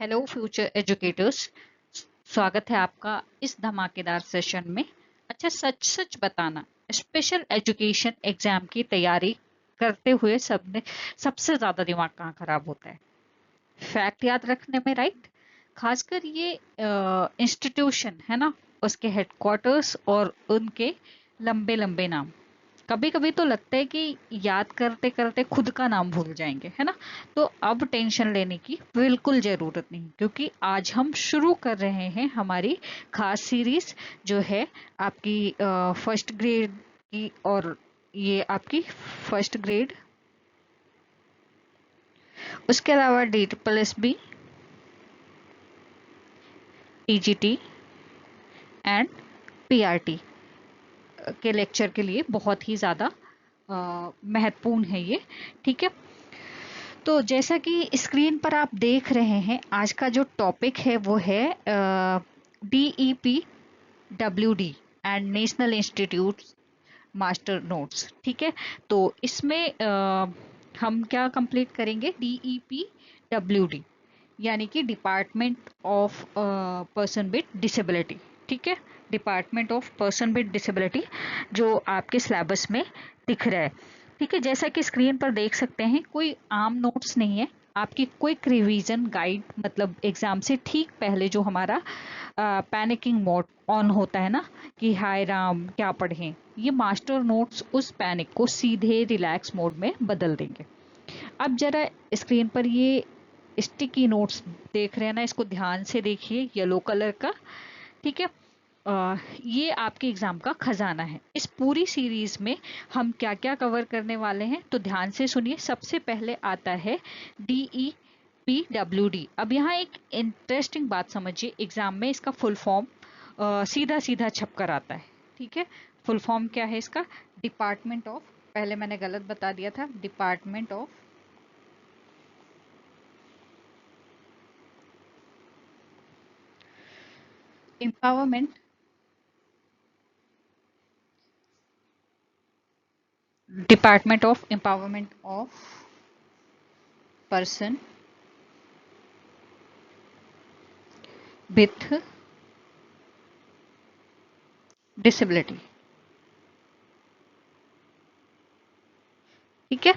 Hello future educators. स्वागत है आपका इस धमाकेदार सेशन में। अच्छा, सच सच बताना, स्पेशल एजुकेशन एग्जाम की तैयारी करते हुए सबने सबसे ज्यादा दिमाग कहाँ खराब होता है? फैक्ट याद रखने में, राइट? खासकर ये इंस्टीट्यूशन है ना, उसके हेडक्वार्टर्स और उनके लंबे लंबे नाम। कभी कभी तो लगता है कि याद करते करते खुद का नाम भूल जाएंगे, है ना? तो अब टेंशन लेने की बिल्कुल जरूरत नहीं, क्योंकि आज हम शुरू कर रहे हैं हमारी खास सीरीज, जो है आपकी फर्स्ट ग्रेड की। और ये आपकी फर्स्ट ग्रेड, उसके अलावा D triple S B, TGT and PRT के लेक्चर के लिए बहुत ही ज़्यादा महत्वपूर्ण है ये। ठीक है, तो जैसा कि स्क्रीन पर आप देख रहे हैं, आज का जो टॉपिक है वो है DEPWD and national institute master notes. ठीक है, तो इसमें हम क्या कंप्लीट करेंगे? DEPWD यानी कि department of person with disability. ठीक है, department of person with disability, जो आपके सिलेबस में दिख रहा है। ठीक है, जैसा कि स्क्रीन पर देख सकते हैं, कोई आम नोट्स नहीं है, आपकी क्विक रिवीजन गाइड। मतलब एग्जाम से ठीक पहले जो हमारा पैनिकिंग मोड ऑन होता है ना, कि हाय राम क्या पढ़ें, ये मास्टर नोट्स उस पैनिक को सीधे रिलैक्स मोड में बदल देंगे। अब जरा स्क्रीन पर ये स्टिकी नोट्स देख रहे हैं ना, इसको ध्यान से देखिए, येलो कलर का। ठीक है, ये आपके एग्जाम का खजाना है। इस पूरी सीरीज में हम क्या क्या कवर करने वाले हैं, तो ध्यान से सुनिए। सबसे पहले आता है DEPWD। अब यहाँ एक इंटरेस्टिंग बात समझिए, एग्जाम में इसका फुल फॉर्म सीधा सीधा छप कर आता है। ठीक है, फुल फॉर्म क्या है इसका? डिपार्टमेंट ऑफ, पहले मैंने गलत बता दिया था, department of empowerment, department of empowerment of person with disability. ठीक है,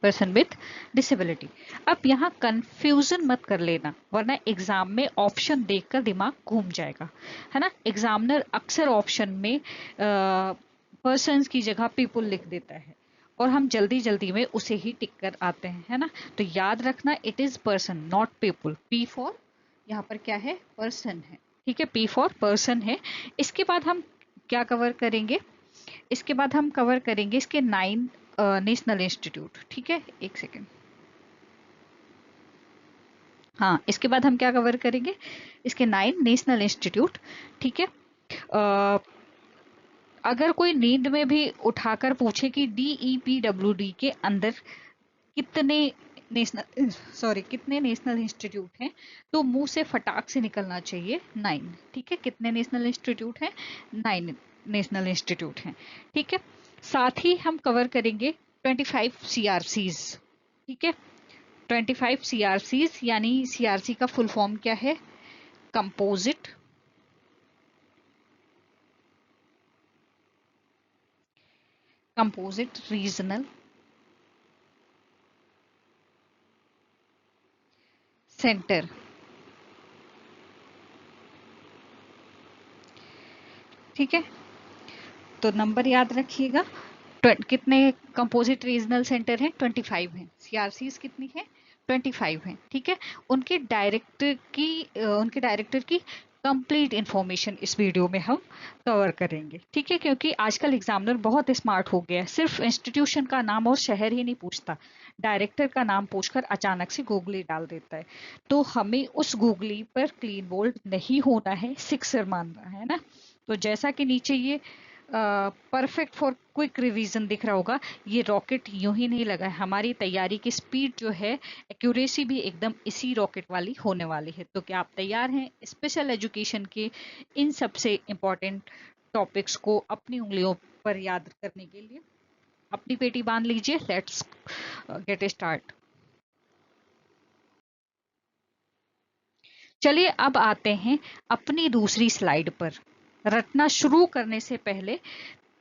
पर्सन विथ डिसेबिलिटी। अब यहाँ कंफ्यूजन मत कर लेना, वरना एग्जाम में ऑप्शन देखकर दिमाग घूम जाएगा, है ना? एग्जामिनर अक्सर ऑप्शन में पर्सन्स की जगह पीपल लिख देता है, और हम जल्दी जल्दी में उसे ही टिक कर आते हैं, है ना? तो याद रखना, it is person not people. P for, यहाँ पर क्या है? पर्सन है। ठीक है, पी फॉर पर्सन है। इसके बाद हम क्या कवर करेंगे? इसके बाद हम कवर करेंगे इसके 9 नेशनल इंस्टीट्यूट। ठीक है, एक सेकेंड। हाँ, इसके बाद हम क्या कवर करेंगे? इसके 9 नेशनल इंस्टीट्यूट। ठीक है, अ, अगर कोई नींद में भी उठाकर पूछे कि DEPWD के अंदर कितने कितने नेशनल इंस्टीट्यूट हैं, तो मुंह से फटाक से निकलना चाहिए 9। ठीक है, कितने नेशनल इंस्टीट्यूट हैं? 9 नेशनल इंस्टीट्यूट हैं। ठीक है, साथ ही हम कवर करेंगे 25 CRCs। ठीक है, 25 CRCs यानी CRC का फुल फॉर्म क्या है? Composite composite regional centre. ठीक है, तो नंबर याद रखिएगा। कितने कंपोजिट रीजनल सेंटर हैं? 25 हैं। सीआरसीज कितनी है? 25 हैं। ठीक है, उनके डायरेक्टर की कंप्लीट इंफॉर्मेशन इस वीडियो में हम कवर करेंगे। ठीक है, क्योंकि आजकल एग्जामिनर बहुत स्मार्ट हो गया है, सिर्फ इंस्टीट्यूशन का नाम और शहर ही नहीं पूछता, डायरेक्टर का नाम पूछकर अचानक से गूगली डाल देता है। तो हमें उस गूगली पर क्लीन बोल्ड नहीं होना है, सिक्सर मानना है ना। तो जैसा कि नीचे ये परफेक्ट फॉर क्विक रिवीजन दिख रहा होगा, ये रॉकेट यूं ही नहीं लगा है। हमारी तैयारी की स्पीड जो है, एक्यूरेसी भी एकदम इसी रॉकेट वाली होने वाली है। तो क्या आप तैयार हैं स्पेशल एजुकेशन के इन सबसे इम्पोर्टेंट टॉपिक्स को अपनी उंगलियों पर याद करने के लिए? अपनी पेटी बांध लीजिए, लेट्स गेट स्टार्ट। चलिए अब आते हैं अपनी दूसरी स्लाइड पर। रटना शुरू करने से पहले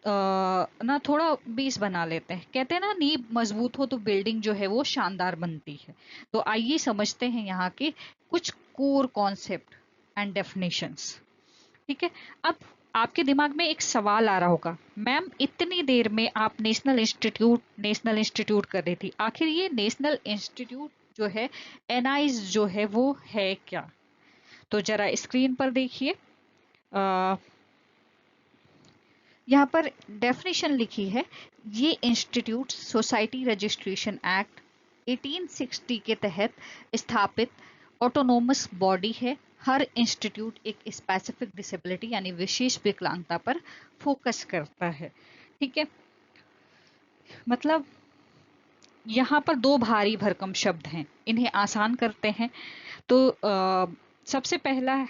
ना थोड़ा बेस बना लेते हैं। कहते हैं ना, नींव मजबूत हो तो बिल्डिंग जो है वो शानदार बनती है। तो आइए समझते हैं यहाँ के कुछ कोर कॉन्सेप्ट एंड डेफिनेशंस। ठीक है। अब आपके दिमाग में एक सवाल आ रहा होगा, मैम इतनी देर में आप नेशनल इंस्टीट्यूट कर रही थी, आखिर ये नेशनल इंस्टीट्यूट जो है, एनआईज जो है वो है क्या? तो जरा स्क्रीन पर देखिए, यहाँ पर डेफिनेशन लिखी है। ये इंस्टीट्यूट सोसाइटी रजिस्ट्रेशन एक्ट 1860 के तहत स्थापित ऑटोनोमस बॉडी है। हर इंस्टीट्यूट एक स्पेसिफिक डिसेबिलिटी यानी विशेष विकलांगता पर फोकस करता है। ठीक है, मतलब यहाँ पर दो भारी भरकम शब्द हैं, इन्हें आसान करते हैं। तो सबसे पहला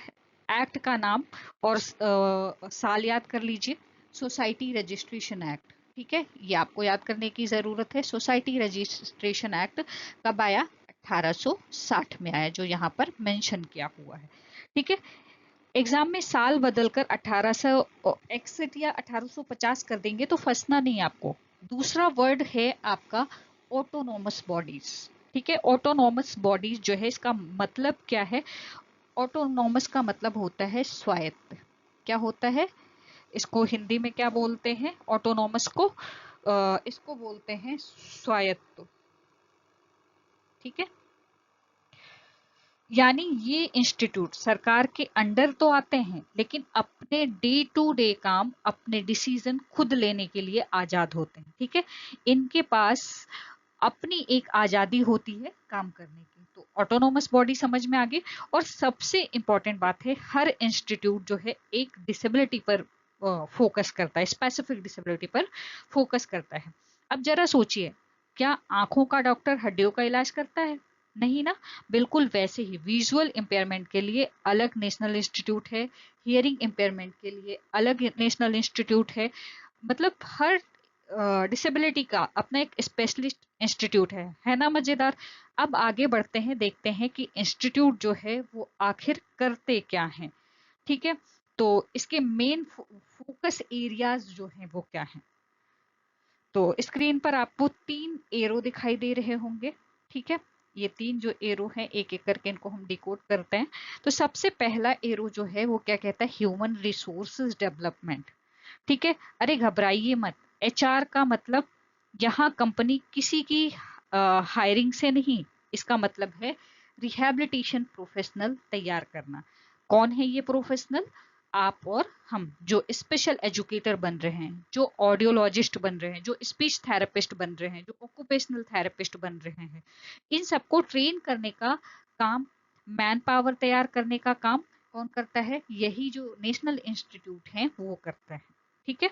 एक्ट का नाम और साल याद कर लीजिए, सोसाइटी रजिस्ट्रेशन एक्ट। ठीक है, ये आपको याद करने की जरूरत है। सोसाइटी रजिस्ट्रेशन एक्ट कब आया? 1860 में आया, जो यहाँ पर मेंशन किया हुआ है। ठीक है, एग्जाम में साल बदलकर 1861 या 1850 कर देंगे तो फंसना नहीं आपको। दूसरा वर्ड है आपका ऑटोनोमस बॉडीज। ठीक है, ऑटोनोमस बॉडीज जो है, इसका मतलब क्या है? ऑटोनोमस का मतलब होता है स्वायत्त। क्या होता है? इसको हिंदी में क्या बोलते हैं? ऑटोनोमस को इसको बोलते हैं स्वायत्त। ठीक है, यानी ये इंस्टीट्यूट सरकार के अंडर तो आते हैं, लेकिन अपने डे टू डे काम, अपने डिसीजन खुद लेने के लिए आजाद होते हैं। ठीक है, इनके पास अपनी एक आजादी होती है काम करने की। तो ऑटोनोमस बॉडी समझ में आ गई। और सबसे इंपॉर्टेंट बात है, हर इंस्टीट्यूट जो है एक डिसेबिलिटी पर फोकस करता है, स्पेसिफिक डिसेबिलिटी पर फोकस करता है। अब जरा सोचिए, क्या आंखों का डॉक्टर हड्डियों का इलाज करता है? नहीं ना। बिल्कुल वैसे ही विजुअल इम्पेयरमेंट के लिए अलग नेशनल इंस्टीट्यूट है, हियरिंग इम्पेयरमेंट के लिए अलग नेशनल इंस्टीट्यूट मतलब हर डिसेबिलिटी का अपना एक स्पेशलिस्ट इंस्टीट्यूट है ना। मजेदार। अब आगे बढ़ते हैं, देखते हैं कि इंस्टीट्यूट जो है वो आखिर करते क्या हैं। ठीक है, तो इसके मेन फोकस एरियाज जो हैं वो क्या हैं? तो स्क्रीन पर आपको 3 एरो दिखाई दे रहे होंगे। ठीक है, ये 3 जो एरो हैं, एक एक करके इनको हम डिकोड करते हैं। तो सबसे पहला एरो जो है वो क्या कहता है? Human resources development. ठीक है, अरे घबराइए मत। एचआर का मतलब यहाँ कंपनी किसी की हायरिंग से नहीं, इसका मतलब है रिहैबिलिटेशन प्रोफेशनल तैयार करना। कौन है ये प्रोफेशनल? आप और हम, जो स्पेशल एजुकेटर बन रहे हैं, जो ऑडियोलॉजिस्ट बन रहे हैं, जो स्पीच थेरेपिस्ट बन रहे हैं, जो ऑक्यूपेशनल थेरेपिस्ट बन रहे हैं, इन सबको ट्रेन करने का काम, मैन पावर तैयार करने का काम कौन करता है? यही जो नेशनल इंस्टीट्यूट है वो करता है। ठीक है,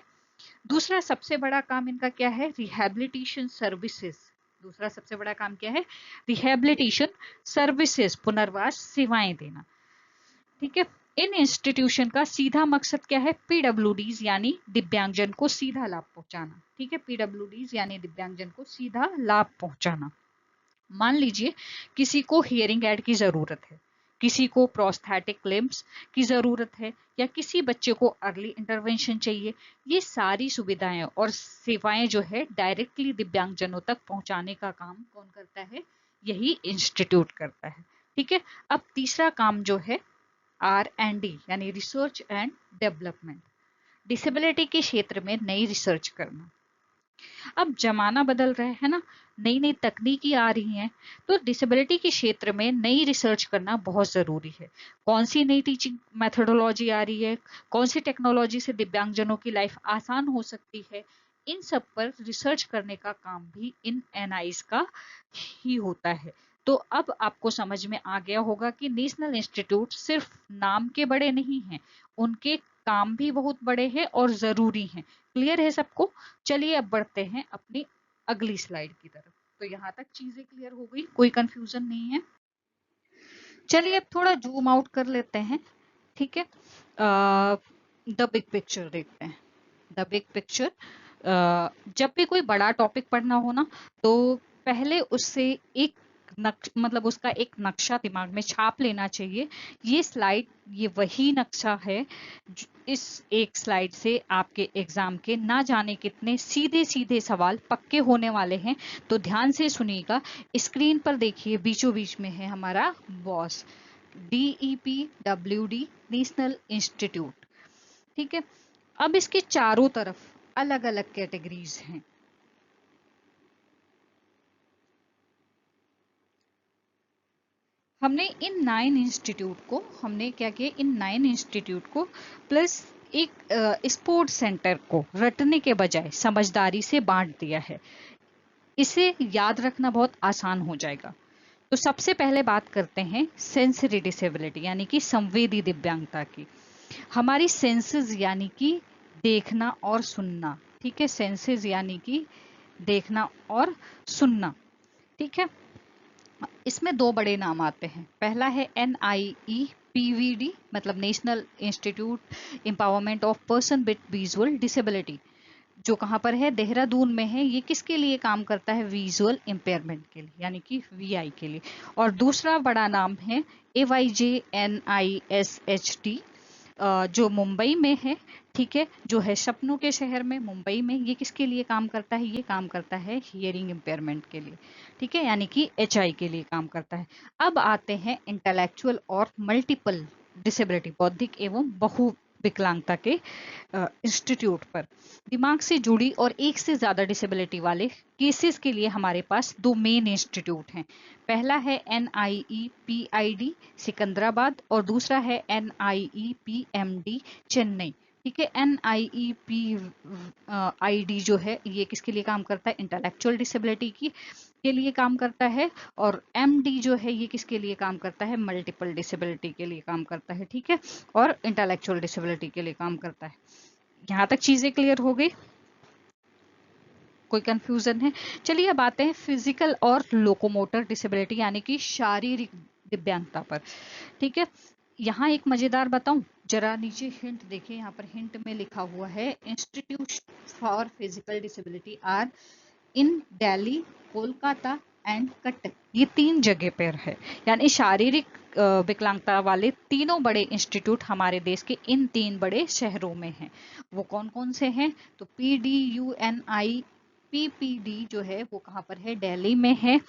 दूसरा सबसे बड़ा काम इनका क्या है? Rehabilitation services. दूसरा सबसे बड़ा काम क्या है? रिहैबिलिटेशन सर्विसेज, पुनर्वास सेवाएं देना। ठीक है, इन इंस्टीट्यूशन का सीधा मकसद क्या है? पीडब्ल्यूडीज यानी दिव्यांगजन को सीधा लाभ पहुंचाना। ठीक है, पीडब्ल्यूडीज यानी दिव्यांगजन को सीधा लाभ पहुंचाना। मान लीजिए किसी को हियरिंग एड की जरूरत है, किसी को प्रोस्थेटिक लिम्स की जरूरत है, या किसी बच्चे को अर्ली इंटरवेंशन चाहिए। ये सारी सुविधाएं और सेवाएं जो है डायरेक्टली दिव्यांगजनों तक पहुंचाने का काम कौन करता है? यही इंस्टीट्यूट करता है। ठीक है, अब तीसरा काम जो है R&D यानी रिसर्च एंड डेवलपमेंट, डिसेबिलिटी के क्षेत्र में नई रिसर्च करना। अब जमाना बदल रहा है ना, नई नई तकनीकी आ रही हैं, तो डिसेबिलिटी के क्षेत्र में नई रिसर्च करना बहुत ज़रूरी है। कौन सी नई टीचिंग मेथोडोलॉजी आ रही है, कौन सी टेक्नोलॉजी से दिव्यांगजनों की लाइफ आसान हो सकती है, इन सब पर रिसर्च करने का काम भी इन एनआईज का ही होता है। तो अब आपको समझ में आ गया होगा कि नेशनल इंस्टीट्यूट सिर्फ नाम के बड़े नहीं हैं, उनके काम भी बहुत बड़े हैं और ज़रूरी हैं। क्लियर है सबको? चलिए अब बढ़ते हैं अपनी अगली स्लाइड की तरफ। तो यहाँ तक चीजें क्लियर हो गई, कोई कंफ्यूजन नहीं है। चलिए अब थोड़ा जूम आउट कर लेते हैं। ठीक है, द बिग पिक्चर देखते हैं। द बिग पिक्चर, जब भी कोई बड़ा टॉपिक पढ़ना हो ना, तो पहले उससे एक मतलब उसका एक नक्शा दिमाग में छाप लेना चाहिए। ये स्लाइड, ये वही नक्शा है। इस एक स्लाइड से आपके एग्जाम के ना जाने कितने सीधे सीधे सवाल पक्के होने वाले हैं। तो ध्यान से सुनिएगा। स्क्रीन पर देखिए, बीचों बीच में है हमारा बॉस, DEPWD, नेशनल इंस्टीट्यूट। ठीक है, अब इसके चारों तरफ अलग अलग कैटेगरीज हैं। हमने इन 9 इंस्टीट्यूट को, हमने क्या किया, इन 9 इंस्टीट्यूट को प्लस एक स्पोर्ट्स सेंटर को रटने के बजाय समझदारी से बांट दिया है। इसे याद रखना बहुत आसान हो जाएगा। तो सबसे पहले बात करते हैं सेंसरी डिसेबिलिटी यानी कि संवेदी दिव्यांगता की। हमारी सेंसेस यानी कि देखना और सुनना। ठीक है, सेंसेस यानी कि देखना और सुनना। ठीक है, इसमें दो बड़े नाम आते हैं। पहला है NIEPVD, मतलब national institute empowerment of person with visual disability, जो कहाँ पर है, देहरादून में है। ये किसके लिए काम करता है, विजुअल इम्पेयरमेंट के लिए यानी कि VI के लिए। और दूसरा बड़ा नाम है AYJNISHT, जो मुंबई में है। ठीक है, जो है सपनों के शहर में, मुंबई में। ये किसके लिए काम करता है, ये काम करता है हियरिंग इम्पेयरमेंट के लिए। ठीक है, यानी कि HI के लिए काम करता है। अब आते हैं इंटेलेक्चुअल और मल्टीपल डिसेबिलिटी, बौद्धिक एवं बहु विकलांगता के इंस्टीट्यूट पर। दिमाग से जुड़ी और एक से ज्यादा डिसेबिलिटी वाले केसेस के लिए हमारे पास दो मेन इंस्टीट्यूट हैं। पहला है NIEPID सिकंदराबाद और दूसरा है NIEPMD चेन्नई। ठीक है, NIEPID जो है ये किसके लिए काम करता है, इंटेलेक्चुअल डिसेबिलिटी की के लिए काम करता है। और MD जो है ये किसके लिए काम करता है, मल्टीपल डिसेबिलिटी के लिए काम करता है। ठीक है, और इंटेलेक्चुअल डिसेबिलिटी के लिए काम करता है। यहाँ तक चीजें क्लियर हो गई, कोई कंफ्यूजन है? चलिए अब आते हैं फिजिकल और लोकोमोटर डिसेबिलिटी यानी कि शारीरिक दिव्यांगता पर। ठीक है, यहाँ एक मजेदार बताऊं, जरा नीचे हिंट देखिए। यहाँ पर हिंट में लिखा हुआ है institute for physical disability are in Delhi, Kolkata and Cuttack. ये 3 जगह पर है, यानी शारीरिक विकलांगता वाले तीनों बड़े इंस्टीट्यूट हमारे देश के इन 3 बड़े शहरों में हैं। वो कौन कौन से हैं, तो PDUNIPPD जो है वो कहाँ पर है, दिल्ली में है।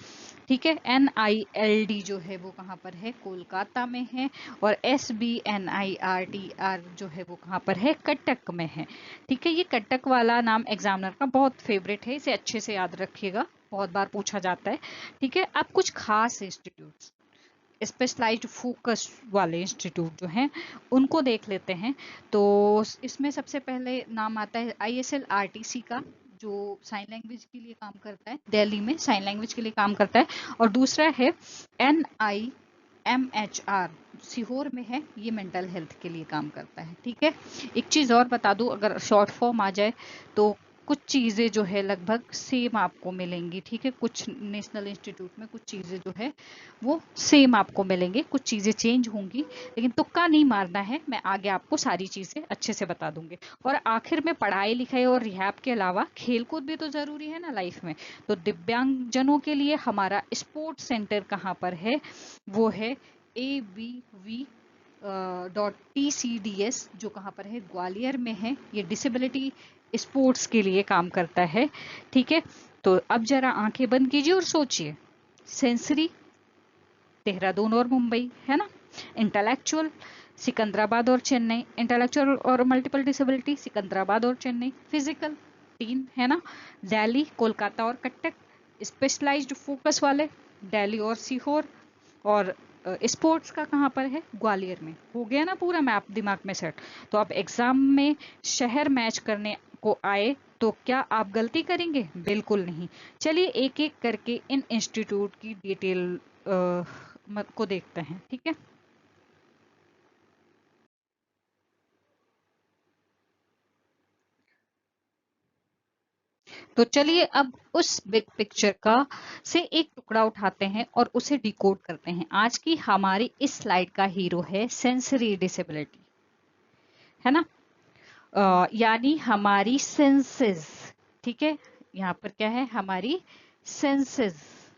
ठीक है, NILD जो है वो कहाँ पर है, कोलकाता में है। और SBNIRTR जो है वो कहाँ पर है, कटक में है। ठीक है, ये कटक वाला नाम एग्जामिनर का बहुत फेवरेट है, इसे अच्छे से याद रखिएगा, बहुत बार पूछा जाता है। ठीक है, अब कुछ खास इंस्टीट्यूट, स्पेशलाइज्ड फोकस वाले इंस्टीट्यूट जो हैं उनको देख लेते हैं। तो इसमें सबसे पहले नाम आता है ISL-RTC का, जो साइन लैंग्वेज के लिए काम करता है, दिल्ली में साइन लैंग्वेज के लिए काम करता है। और दूसरा है NIMHR, सीहोर में है, ये मेंटल हेल्थ के लिए काम करता है। ठीक है, एक चीज और बता दूं, अगर शॉर्ट फॉर्म आ जाए तो कुछ चीजें जो है लगभग सेम आपको मिलेंगी। ठीक है, कुछ नेशनल इंस्टीट्यूट में कुछ चीजें जो है वो सेम आपको मिलेंगे, कुछ चीजें चेंज होंगी, लेकिन तुक्का नहीं मारना है, मैं आगे आपको सारी चीजें अच्छे से बता दूंगी। और आखिर में पढ़ाई लिखाई और रिहैब के अलावा खेलकूद भी तो जरूरी है ना लाइफ में। तो दिव्यांगजनों के लिए हमारा स्पोर्ट्स सेंटर कहाँ पर है, वो है ABV.TCDS, जो कहाँ पर है, ग्वालियर में है। ये डिसेबिलिटी स्पोर्ट्स के लिए काम करता है। ठीक है, तो अब जरा आंखें बंद कीजिए और सोचिए, सेंसरी देहरादून और मुंबई है ना, इंटेलेक्चुअल सिकंदराबाद और चेन्नई, इंटेलेक्चुअल और मल्टीपल डिसेबिलिटी सिकंदराबाद और चेन्नई, फिजिकल 3 है ना, दिल्ली, कोलकाता और कटक, स्पेशलाइज्ड फोकस वाले दिल्ली और सीहोर, और स्पोर्ट्स का कहाँ पर है, ग्वालियर में। हो गया ना पूरा मैप दिमाग में सेट। तो आप एग्जाम में शहर मैच करने को आए तो क्या आप गलती करेंगे, बिल्कुल नहीं। चलिए एक एक करके इन इंस्टीट्यूट की डिटेल को देखते हैं। ठीक है, तो चलिए अब उस बिग पिक्चर का से एक टुकड़ा उठाते हैं और उसे डिकोड करते हैं। आज की हमारी इस स्लाइड का हीरो है सेंसरी डिसेबिलिटी, है ना, यानी हमारी सेंसेस। ठीक है, यहाँ पर क्या है, हमारी सेंसेस।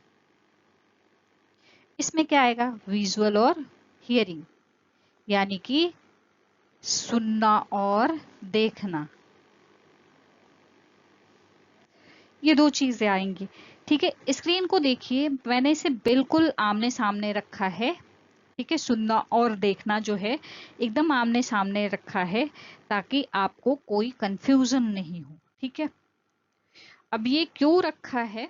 इसमें क्या आएगा, विजुअल और हियरिंग, यानी कि सुनना और देखना, ये दो चीजें आएंगी। ठीक है, स्क्रीन को देखिए, मैंने इसे बिल्कुल आमने सामने रखा है। ठीक है, सुनना और देखना जो है एकदम आमने सामने रखा है, ताकि आपको कोई कंफ्यूजन नहीं हो। ठीक है, अब ये क्यों रखा है,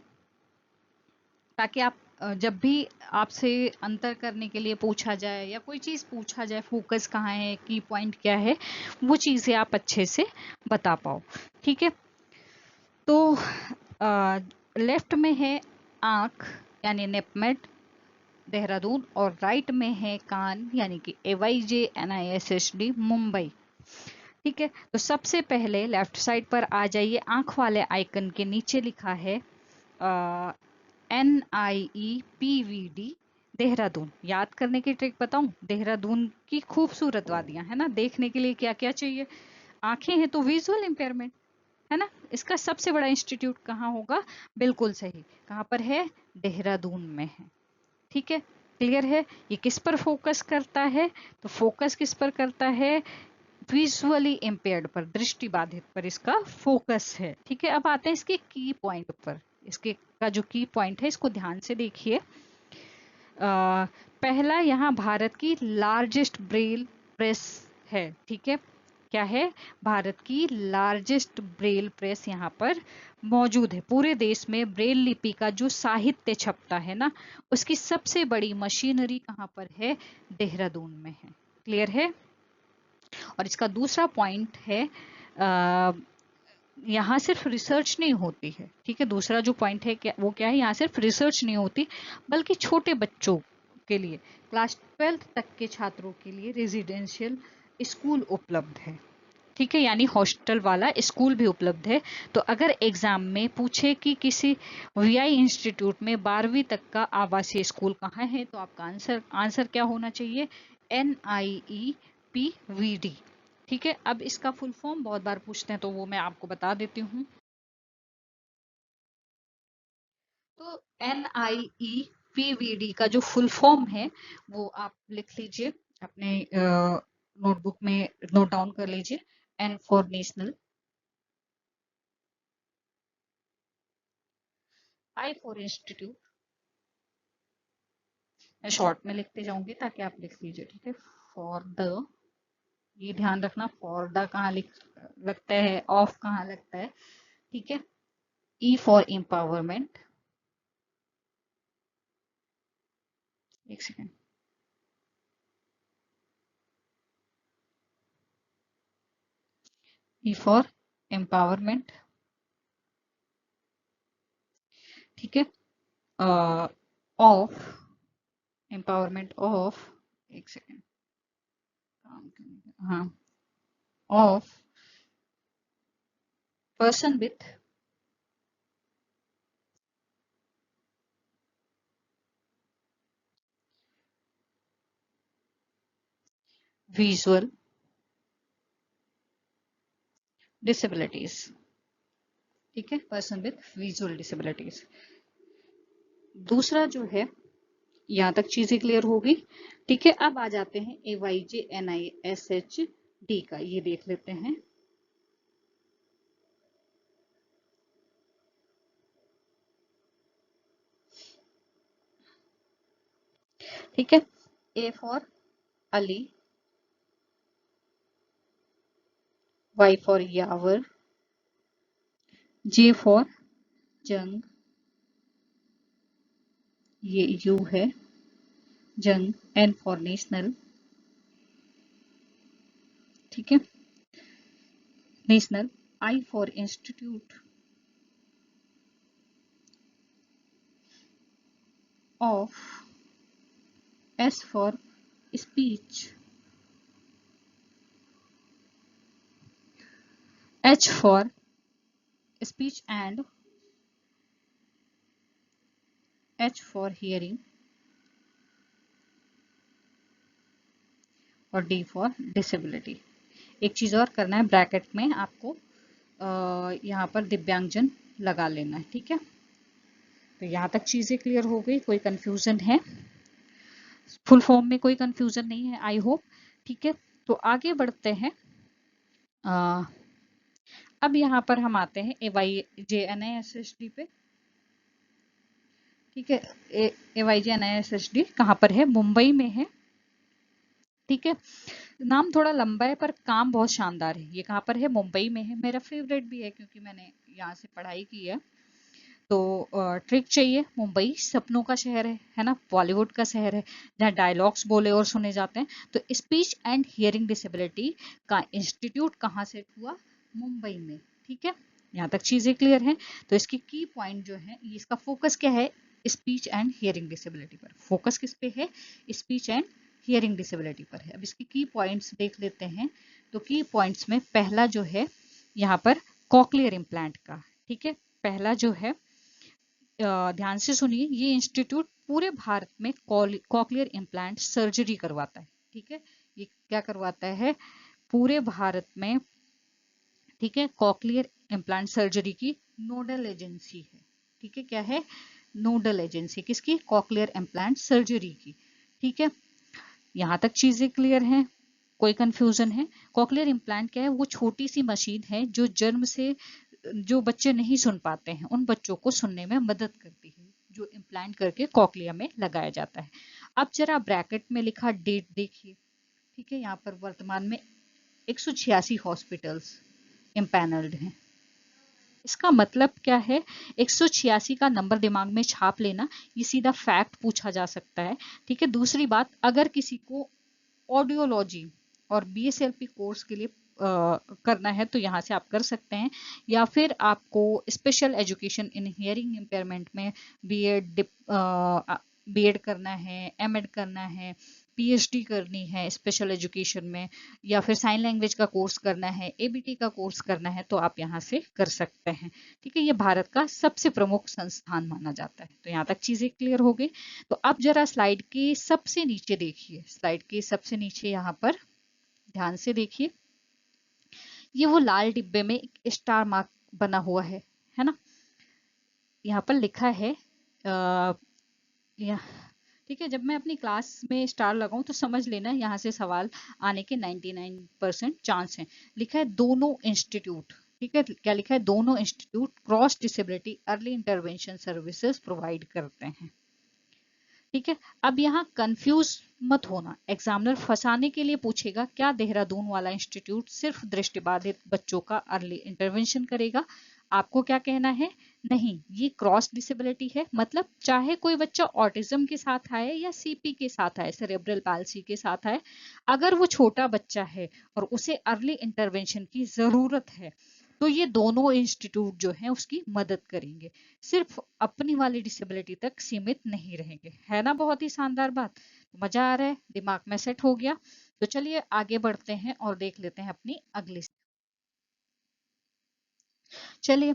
ताकि आप जब भी आपसे अंतर करने के लिए पूछा जाए या कोई चीज़ पूछा जाए, फोकस कहाँ है, की पॉइंट क्या है, वो चीज़ें आप अच्छे से बता पाओ। ठीक है, तो लेफ्ट में है आंख यानी नेपमेट देहरादून, और राइट में है कान यानी कि AYJ NISHD मुंबई। ठीक है, तो सबसे पहले लेफ्ट साइड पर आ जाइए, आंख वाले आइकन के नीचे लिखा है NIEPVD देहरादून। याद करने की ट्रिक बताऊं, देहरादून की खूबसूरत वादियां है ना, देखने के लिए क्या क्या चाहिए, आंखें हैं तो विजुअल इंपेयरमेंट है ना। इसका सबसे बड़ा इंस्टीट्यूट कहाँ होगा, बिल्कुल सही, कहाँ पर है, देहरादून में है। ठीक है, क्लियर है। ये किस पर फोकस करता है, तो फोकस किस पर करता है, विजुअली इम्पेयर्ड पर, दृष्टि बाधित पर इसका फोकस है। ठीक है, अब आते हैं इसके की पॉइंट पर। इसके का जो की पॉइंट है, इसको ध्यान से देखिए। पहला, यहाँ भारत की लार्जेस्ट ब्रेल प्रेस है। ठीक है, क्या है, भारत की लार्जेस्ट ब्रेल प्रेस यहाँ पर मौजूद है। पूरे देश में ब्रेल लिपि का जो साहित्य छपता है ना, उसकी सबसे बड़ी मशीनरी कहाँ पर है, देहरादून में है। क्लियर है। और इसका दूसरा पॉइंट है, यहाँ सिर्फ रिसर्च नहीं होती है। ठीक है, दूसरा जो पॉइंट है क्या, वो क्या है, यहाँ सिर्फ रिसर्च नहीं होती, बल्कि छोटे बच्चों के लिए, क्लास 12th तक के छात्रों के लिए रेजिडेंशियल स्कूल उपलब्ध है। ठीक है, यानी हॉस्टल वाला स्कूल भी उपलब्ध है। तो अगर एग्जाम में पूछे कि किसी VI इंस्टीट्यूट में 12वीं तक का आवासीय स्कूल कहाँ है, तो आपका आंसर क्या होना चाहिए, NIEPVD। ठीक है, अब इसका फुल फॉर्म बहुत बार पूछते हैं, तो वो मैं आपको बता देती हूँ। तो NIEPVD का जो फुल फॉर्म है, वो आप लिख लीजिए अपने नोटबुक में, नोट डाउन कर लीजिए। N for national, I for institute, मैं शॉर्ट में लिखते जाऊंगी ताकि आप लिख लीजिए। ठीक है, फॉर द, ये ध्यान रखना, फॉर द कहाँ लगता है, ऑफ कहाँ लगता है। ठीक है, E फॉर एम्पावरमेंट, एक सेकेंड, E फॉर एम्पावरमेंट। ठीक है, ऑफ, एम्पावरमेंट ऑफ, एक सेकेंड, हाँ, of person with visual disabilities. ठीक है, पर्सन विथ विजुअल डिसेबिलिटीज। दूसरा जो है, यहाँ तक चीजें क्लियर होगी। ठीक है, अब आ जाते हैं AYJ NISHD का, ये देख लेते हैं। ठीक है, A for Ali, Y for Yavar, J for जंग, ये U है, जंग, N फॉर नेशनल। ठीक है, national, I for institute, of, S for speech, H for speech and, H for hearing, और D फॉर डिसेबिलिटी। एक चीज और करना है, ब्रैकेट में आपको यहाँ पर दिव्यांगजन लगा लेना है। ठीक है, तो यहाँ तक चीजें क्लियर हो गई, कोई कंफ्यूजन है। फुल फॉर्म में कोई कंफ्यूजन नहीं है, आई होप। ठीक है, तो आगे बढ़ते हैं। अ, अब यहाँ पर हम आते हैं AYJNISSD पे। ठीक है, AYJNISSD कहाँ पर है? मुंबई में है। ठीक है, नाम थोड़ा लंबा है पर काम बहुत शानदार है। ये कहाँ पर है? मुंबई में है। मेरा फेवरेट भी है क्योंकि मैंने यहाँ से पढ़ाई की है। तो ट्रिक चाहिए। मुंबई सपनों का शहर है ना, बॉलीवुड का शहर है, जहाँ डायलॉग्स बोले और सुने जाते हैं। तो स्पीच एंड हियरिंग डिसेबिलिटी का इंस्टीट्यूट कहाँ से हुआ? मुंबई में। ठीक है, यहाँ तक चीजें क्लियर हैं। तो इसकी की पॉइंट जो है, इसका फोकस क्या है? स्पीच एंड हियरिंग डिसेबिलिटी पर फोकस किस पे है? स्पीच एंड हियरिंग डिसेबिलिटी पर है। अब इसकी की पॉइंट्स देख लेते हैं। तो की पॉइंट्स में पहला जो है यहाँ पर कॉक्लियर इम्प्लांट का। ठीक है, पहला जो है, ध्यान से सुनिए, ये इंस्टीट्यूट पूरे भारत में कॉक्लियर इम्प्लांट सर्जरी करवाता है। ठीक है, ये क्या करवाता है? पूरे भारत में। ठीक है, कॉक्लियर इम्प्लांट सर्जरी की नोडल एजेंसी है। ठीक है, क्या है? नोडल एजेंसी किसकी? कॉक्लियर इम्प्लांट सर्जरी की। ठीक है, यहाँ तक चीजें क्लियर हैं? कोई कंफ्यूजन है? कॉक्लियर इम्प्लांट क्या है? वो छोटी सी मशीन है जो जन्म से, जो बच्चे नहीं सुन पाते हैं उन बच्चों को सुनने में मदद करती है, जो इम्प्लांट करके कॉक्लिया में लगाया जाता है। अब जरा ब्रैकेट में लिखा डेट देखिए। ठीक है, यहाँ पर वर्तमान में 186 हॉस्पिटल्स इम्पैनल्ड हैं। इसका मतलब क्या है? 186 का नंबर दिमाग में छाप लेना, ये सीधा फैक्ट पूछा जा सकता है। ठीक है, दूसरी बात, अगर किसी को ऑडियोलॉजी और BSLP कोर्स के लिए करना है तो यहाँ से आप कर सकते हैं, या फिर आपको special education in hearing impairment में बीएड करना है, एमएड करना है, PhD करनी है स्पेशल एजुकेशन में, या फिर साइन लैंग्वेज का कोर्स करना है, ABT का कोर्स करना है, तो आप यहाँ से कर सकते हैं। ठीक है, ये भारत का सबसे प्रमुख संस्थान माना जाता है। तो यहाँ तक चीजें क्लियर हो गई। तो अब जरा स्लाइड के सबसे नीचे देखिए, स्लाइड के सबसे नीचे यहाँ पर ध्यान से देखिए, ये वो लाल डिब्बे में एक स्टार मार्क बना हुआ है ना? यहाँ पर लिखा है, आ, यह ठीक है, जब मैं अपनी क्लास में स्टार लगाऊं तो समझ लेना यहाँ से सवाल आने के 99% चांस हैं। लिखा है दोनों इंस्टीट्यूट। ठीक है, क्या लिखा है? दोनों institute cross disability early intervention services provide करते हैं। ठीक है, अब यहाँ कंफ्यूज मत होना, एग्जामिनर फंसाने के लिए पूछेगा क्या देहरादून वाला इंस्टीट्यूट सिर्फ दृष्टिबाधित बच्चों का अर्ली इंटरवेंशन करेगा? आपको क्या कहना है? नहीं, ये क्रॉस डिसेबिलिटी है। मतलब चाहे कोई बच्चा ऑटिज्म के साथ आए या CP के साथ आए, सेरेब्रल पाल्सी के साथ आए, अगर वो छोटा बच्चा है और उसे अर्ली इंटरवेंशन की जरूरत है, तो ये दोनों इंस्टीट्यूट जो है उसकी मदद करेंगे। सिर्फ अपनी वाली डिसेबिलिटी तक सीमित नहीं रहेंगे। है ना बहुत ही शानदार बात? मजा आ रहा है? दिमाग में सेट हो गया? तो चलिए आगे बढ़ते हैं और देख लेते हैं अपनी अगली। चलिए,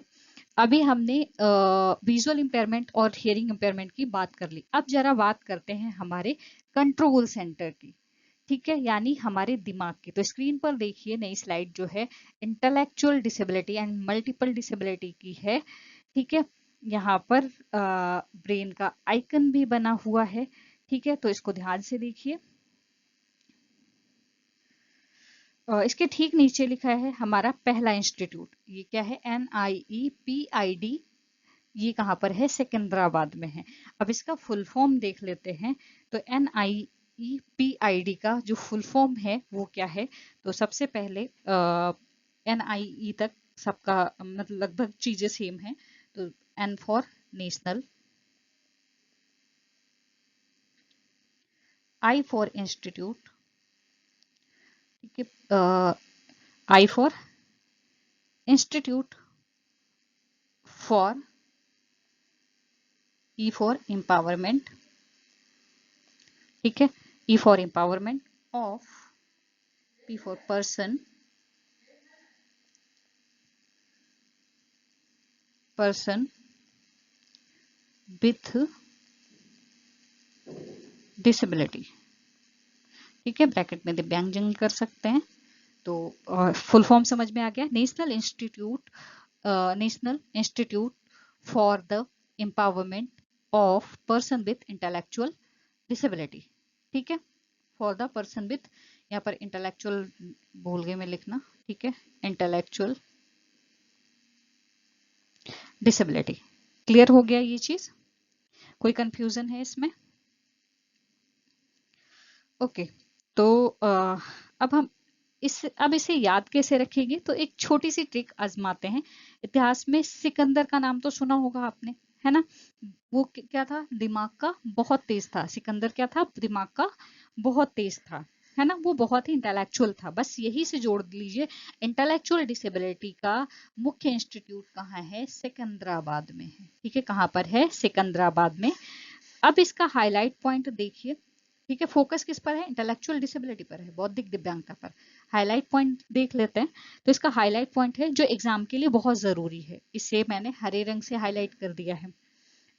अभी हमने विजुअल इम्पेयरमेंट और हियरिंग इम्पेयरमेंट की बात कर ली। अब जरा बात करते हैं हमारे कंट्रोल सेंटर की। ठीक है, यानी हमारे दिमाग की। तो स्क्रीन पर देखिए, नई स्लाइड जो है intellectual disability and multiple disability की है। ठीक है, यहाँ पर ब्रेन का आइकन भी बना हुआ है। ठीक है, तो इसको ध्यान से देखिए। इसके ठीक नीचे लिखा है हमारा पहला इंस्टीट्यूट। ये क्या है? NIEPID। ये कहाँ पर है? सिकंदराबाद में है। अब इसका फुल फॉर्म देख लेते हैं। तो NIEPID का जो फुल फॉर्म है वो क्या है? तो सबसे पहले NIE तक सबका मतलब लगभग चीजें सेम है। तो N for national, I for institute, ठीक है, I for institute, for E for empowerment, ठीक है, E for empowerment, of, P for person, person with disability. ठीक है, ब्रैकेट में दिव्यांगजन कर सकते हैं। तो फुल फॉर्म समझ में आ गया? National institute for the empowerment of person with intellectual disability. ठीक है, फॉर द पर्सन विथ, यहाँ पर इंटेलेक्चुअल भूल गए मैं लिखना, ठीक है, इंटेलेक्चुअल डिसेबिलिटी। क्लियर हो गया ये चीज? कोई कंफ्यूजन है इसमें? ओके, तो अब हम अब इसे याद कैसे रखेंगे? तो एक छोटी सी ट्रिक आजमाते हैं। इतिहास में सिकंदर का नाम तो सुना होगा आपने, है ना? वो क्या था? दिमाग का बहुत तेज था। सिकंदर क्या था? दिमाग का बहुत तेज था, है ना? वो बहुत ही इंटेलेक्चुअल था। बस यही से जोड़ लीजिए, इंटेलेक्चुअल डिसेबिलिटी का मुख्य इंस्टीट्यूट कहाँ है? सिकंदराबाद में है। ठीक है, कहाँ पर है? सिकंदराबाद में। अब इसका हाईलाइट पॉइंट देखिए, ठीक है, फोकस किस पर है? इंटेलेक्चुअल डिसेबिलिटी पर है, बौद्धिक दिव्यांगता पर। हाईलाइट पॉइंट देख लेते हैं। तो इसका हाईलाइट पॉइंट है जो एग्जाम के लिए बहुत जरूरी है, इसे मैंने हरे रंग से हाईलाइट कर दिया है।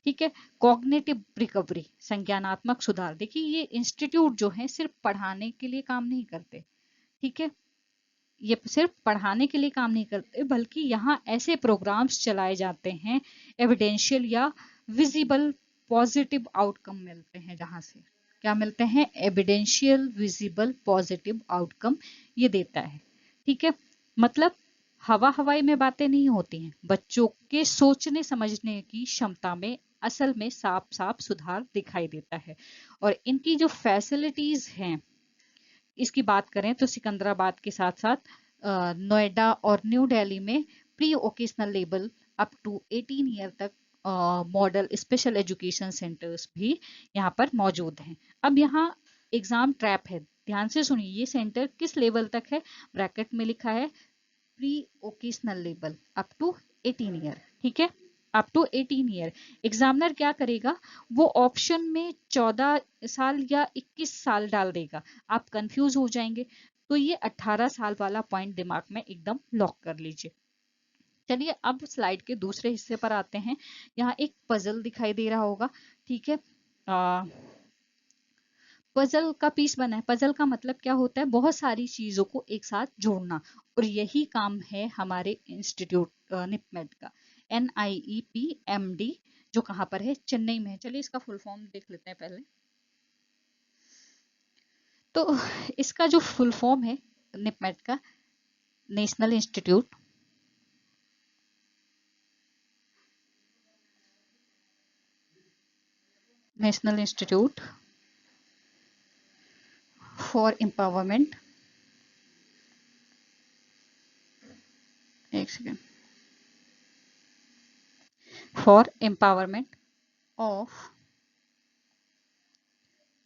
ठीक है, कॉग्निटिव रिकवरी, संज्ञानात्मक सुधार। देखिए, ये इंस्टीट्यूट जो है सिर्फ पढ़ाने के लिए काम नहीं करते, ठीक है, ये सिर्फ पढ़ाने के लिए काम नहीं करते, बल्कि यहाँ ऐसे प्रोग्राम्स चलाए जाते हैं, एविडेंशियल या विजिबल पॉजिटिव आउटकम मिलते हैं, जहां से क्या मिलते हैं? एविडेंशियल विजिबल पॉजिटिव आउटकम ये देता है। ठीक है, मतलब हवा हवाई में बातें नहीं होती हैं, बच्चों के सोचने समझने की क्षमता में असल में साफ साफ सुधार दिखाई देता है। और इनकी जो फैसिलिटीज हैं, इसकी बात करें तो सिकंदराबाद के साथ साथ नोएडा और न्यू दिल्ली में pre vocational level up to 18 year तक मॉडल स्पेशल एजुकेशन सेंटर्स भी यहाँ पर मौजूद हैं। अब यहाँ एग्जाम ट्रैप है, ध्यान से सुनिए, ये सेंटर किस लेवल तक है? ब्रैकेट में लिखा है pre vocational level up to 18 year, ठीक है, अप टू 18 ईयर। एग्जामिनर क्या करेगा? वो ऑप्शन में 14 साल या 21 साल डाल देगा, आप कंफ्यूज हो जाएंगे। तो ये 18 साल वाला पॉइंट दिमाग में एकदम लॉक कर लीजिए। चलिए अब स्लाइड के दूसरे हिस्से पर आते हैं। यहाँ एक पजल दिखाई दे रहा होगा, ठीक है, पजल का पीस बना है। पजल का मतलब क्या होता है? बहुत सारी चीजों को एक साथ जोड़ना, और यही काम है हमारे इंस्टीट्यूट निपमेड का, NIEPMD, जो कहाँ पर है? चेन्नई में है। चलिए इसका फुल फॉर्म देख लेते हैं पहले। तो इसका जो फुल फॉर्म है निपमेड का, national institute national institute for empowerment, एक second, for empowerment of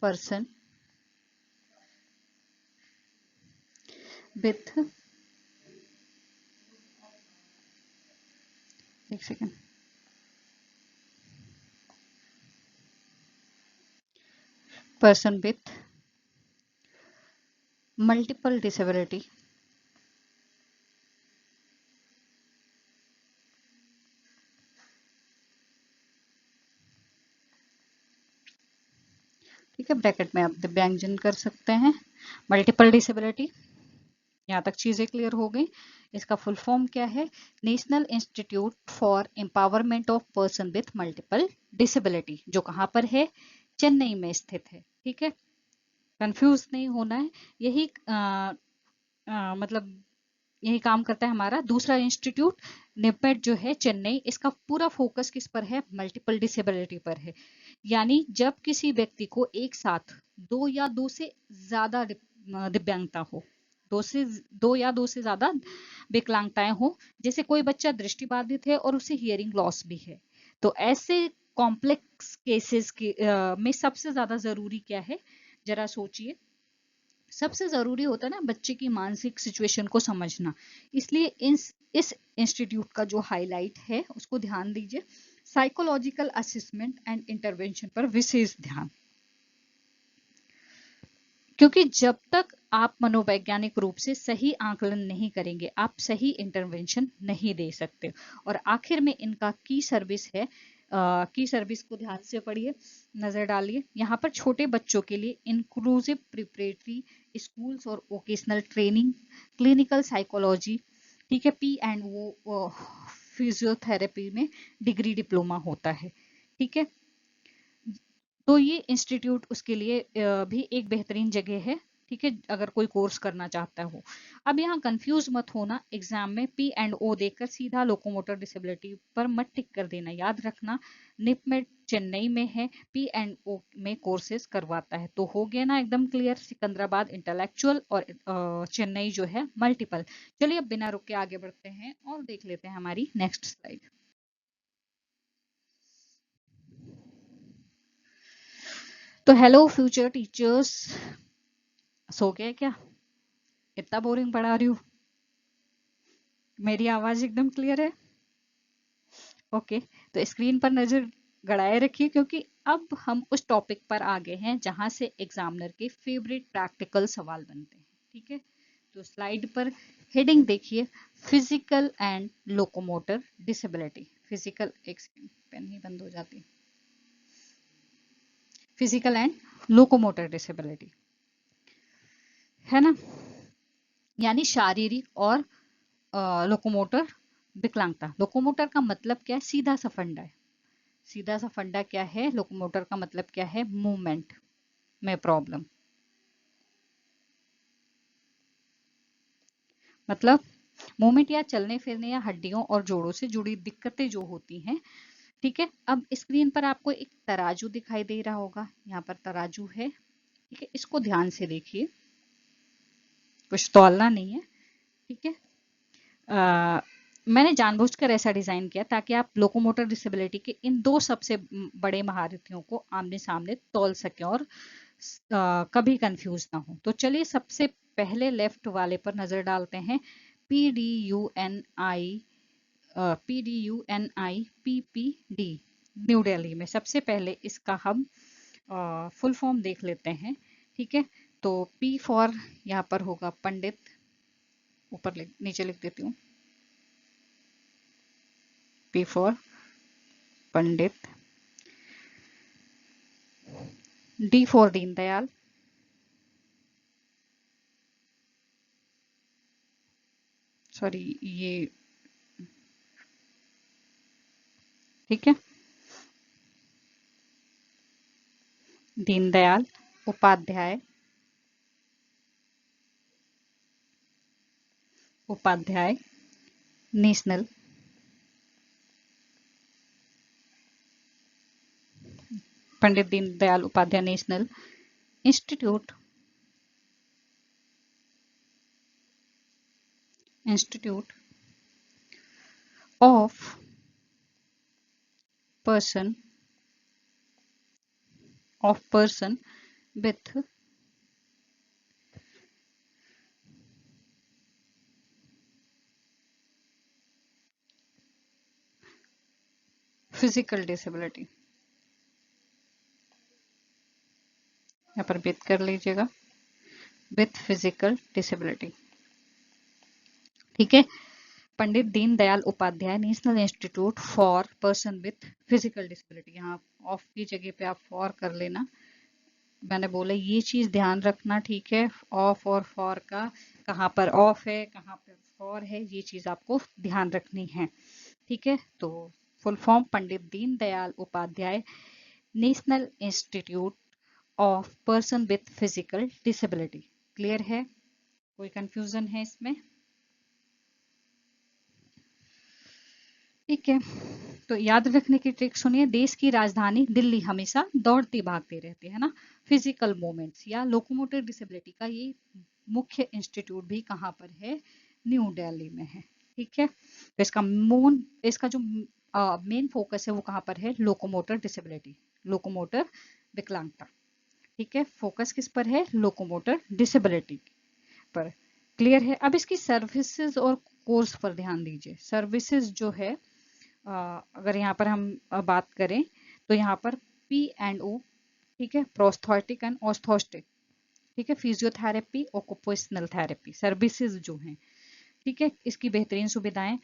person with, एक second, person with multiple disability, ठीक है, ब्रैकेट में आप दिव्यांगजन कर सकते हैं। मल्टीपल डिसेबिलिटी, यहाँ तक चीजें क्लियर हो गई। इसका फुल फॉर्म क्या है? National institute for empowerment of person with multiple disability, जो कहाँ पर है? चेन्नई में स्थित है। ठीक है, कंफ्यूज नहीं होना है। यही मतलब यही काम करता है हमारा दूसरा इंस्टीट्यूट निपेट जो है चेन्नई। इसका पूरा फोकस किस पर है? मल्टीपल डिसेबिलिटी पर है। यानी जब किसी व्यक्ति को एक साथ दो या दो से ज्यादा दिव्यांगता हो, दो या दो से ज्यादा विकलांगताएं हो, जैसे कोई बच्चा दृष्टिबाधित है और उसे हियरिंग लॉस भी है, तो ऐसे कॉम्प्लेक्स केसेस में सबसे ज्यादा जरूरी क्या है? जरा सोचिए, सबसे जरूरी होता है ना बच्चे की मानसिक सिचुएशन को समझना। इसलिए इस इंस्टीट्यूट का जो हाईलाइट है उसको ध्यान दीजिए, साइकोलॉजिकल असेसमेंट एंड इंटरवेंशन पर विशेष ध्यान। क्योंकि जब तक आप मनोवैज्ञानिक रूप से सही आकलन नहीं करेंगे, आप सही इंटरवेंशन नहीं दे सकते। और आखिर में इनका की सर्विस है, की सर्विस को ध्यान से पढ़िए, नजर डालिए। यहाँ पर छोटे बच्चों के लिए इंक्लूसिव प्रिपरेटरी स्कूल्स और वोकेशनल ट्रेनिंग, क्लिनिकल साइकोलॉजी, ठीक है, P&O फिजियोथेरेपी में डिग्री डिप्लोमा होता है। ठीक है, तो ये इंस्टीट्यूट उसके लिए भी एक बेहतरीन जगह है, ठीक है, अगर कोई कोर्स करना चाहता हो। अब यहाँ कंफ्यूज मत होना, एग्जाम में पी एंड ओ देखकर सीधा लोकोमोटर डिसेबिलिटी पर मत टिक कर देना। याद रखना, निप में चेन्नई में है, पी एंड ओ में कोर्सेज करवाता है। तो हो गया ना एकदम क्लियर, सिकंदराबाद इंटेलेक्चुअल और चेन्नई जो है मल्टीपल। चलिए अब बिना रुक के आगे बढ़ते हैं और देख लेते हैं हमारी नेक्स्ट स्लाइड। तो हेलो फ्यूचर टीचर्स, सो गए क्या? इतना बोरिंग पढ़ा रही हूँ? मेरी आवाज एकदम क्लियर है? ओके, तो स्क्रीन पर नजर गड़ाए रखिए, क्योंकि अब हम उस टॉपिक पर आ गए हैं जहां से एग्जामिनर के फेवरेट प्रैक्टिकल सवाल बनते हैं। ठीक है, तो स्लाइड पर हेडिंग देखिए, physical and locomotor disability. Physical, एक सेकंड पेन ही बंद हो जाती। फिजिकल एंड लोकोमोटर डिसेबिलिटी, है ना, यानी शारीरिक और लोकोमोटर विकलांगता। लोकोमोटर का मतलब क्या है? सीधा सा फंडा है। सीधा सा फंडा क्या है? लोकोमोटर का मतलब क्या है? मूवमेंट में प्रॉब्लम। मतलब मूवमेंट या चलने फिरने या हड्डियों और जोड़ों से जुड़ी दिक्कतें जो होती हैं। ठीक है, अब स्क्रीन पर आपको एक तराजू दिखाई दे रहा होगा, यहाँ पर तराजू है। ठीक है, इसको ध्यान से देखिए, कुछ तौलना नहीं है। ठीक है, मैंने जानबूझकर ऐसा डिजाइन किया ताकि आप लोकोमोटर डिसेबिलिटी के इन दो सबसे बड़े महारथियों को आमने सामने तौल सकें और कभी कंफ्यूज ना हो। तो चलिए सबसे पहले लेफ्ट वाले पर नजर डालते हैं। PDUNI PPD, न्यू दिल्ली में। सबसे पहले इसका हम फुल फॉर्म देख लेते हैं। ठीक है, तो P फॉर यहाँ पर होगा पंडित, ऊपर नीचे लिख देती हूँ, P for Pandit, D for Deendayal, sorry ये, ठीक है, Deendayal Upadhyay, Upadhyay national, Pandit Deendayal Upadhyay national institute, institute of person, of person with physical disability. यहाँ पर विथ कर लीजिएगा, विथ फिजिकल डिसेबिलिटी। ठीक है, Pandit Deendayal Upadhyay national institute for person with physical disability. यहाँ ऑफ की जगह पे आप फॉर कर लेना। मैंने बोला ये चीज ध्यान रखना, ठीक है, ऑफ और फॉर का कहाँ पर ऑफ है कहाँ पर फॉर है, ये चीज आपको ध्यान रखनी है। ठीक है, तो full form Pandit Deendayal Upadhyay national institute of person with physical disability. Clear है? कोई कंफ्यूजन है इसमें? ठीक है, तो याद रखने की ट्रिक सुनिए। देश की राजधानी दिल्ली हमेशा दौड़ती भागती रहती है ना। फिजिकल मूवमेंट्स या लोकोमोटर डिसेबिलिटी का ये मुख्य इंस्टीट्यूट भी कहाँ पर है? न्यू दिल्ली में है। ठीक है, तो इसका जो मेन फोकस है वो कहाँ पर है? लोकोमोटर डिसेबिलिटी, लोकोमोटर विकलांगता। ठीक है, फोकस किस पर है? लोकोमोटर डिसेबिलिटी पर। क्लियर है? अब इसकी सर्विसेज और कोर्स पर ध्यान दीजिए। सर्विसेज जो है, अगर यहाँ पर हम बात करें तो यहाँ पर P&O, ठीक है, प्रोस्थेटिक एंड ऑर्थोस्टिक, ठीक है, फिजियोथेरेपी, ऑक्यूपेशनल थेरेपी सर्विसेज जो हैं, ठीक है, इसकी बेहतरीन सुविधाएं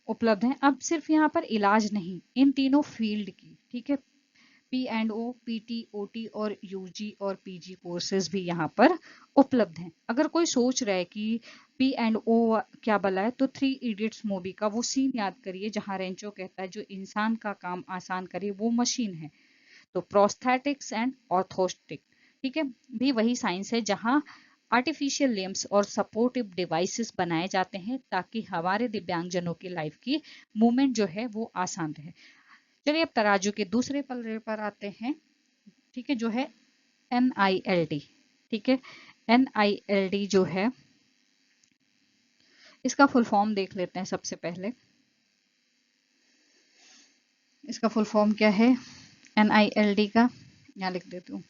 उपलब्ध हैं। अब सिर्फ यहाँ पर इलाज नहीं, इन तीनों फील्ड की, ठीक है, P&O, PT, OT और UG और PG कोर्सेज भी यहाँ पर उपलब्ध हैं। अगर कोई सोच रहा है कि P&O क्या भला है, तो थ्री इडियट्स मूवी का वो सीन याद करिए जहाँ रेंचो कहता है जो इंसान का काम आसान करे वो मशीन है। तो प्रोस्थेटिक्स एंड ऑर्थोस्टिक, ठीक है, भी वही साइंस है जहां आर्टिफिशियल लिम्स और सपोर्टिव डिवाइसेस बनाए जाते हैं ताकि हमारे दिव्यांगजनों की लाइफ की मूवमेंट जो है वो आसान रहे। चलिए अब तराजू के दूसरे पल्ले पर आते हैं, ठीक है, जो है NILD, ठीक है। NILD जो है, इसका फुल फॉर्म देख लेते हैं सबसे पहले। इसका फुल फॉर्म क्या है NILD का, यहाँ लिख देती हूँ,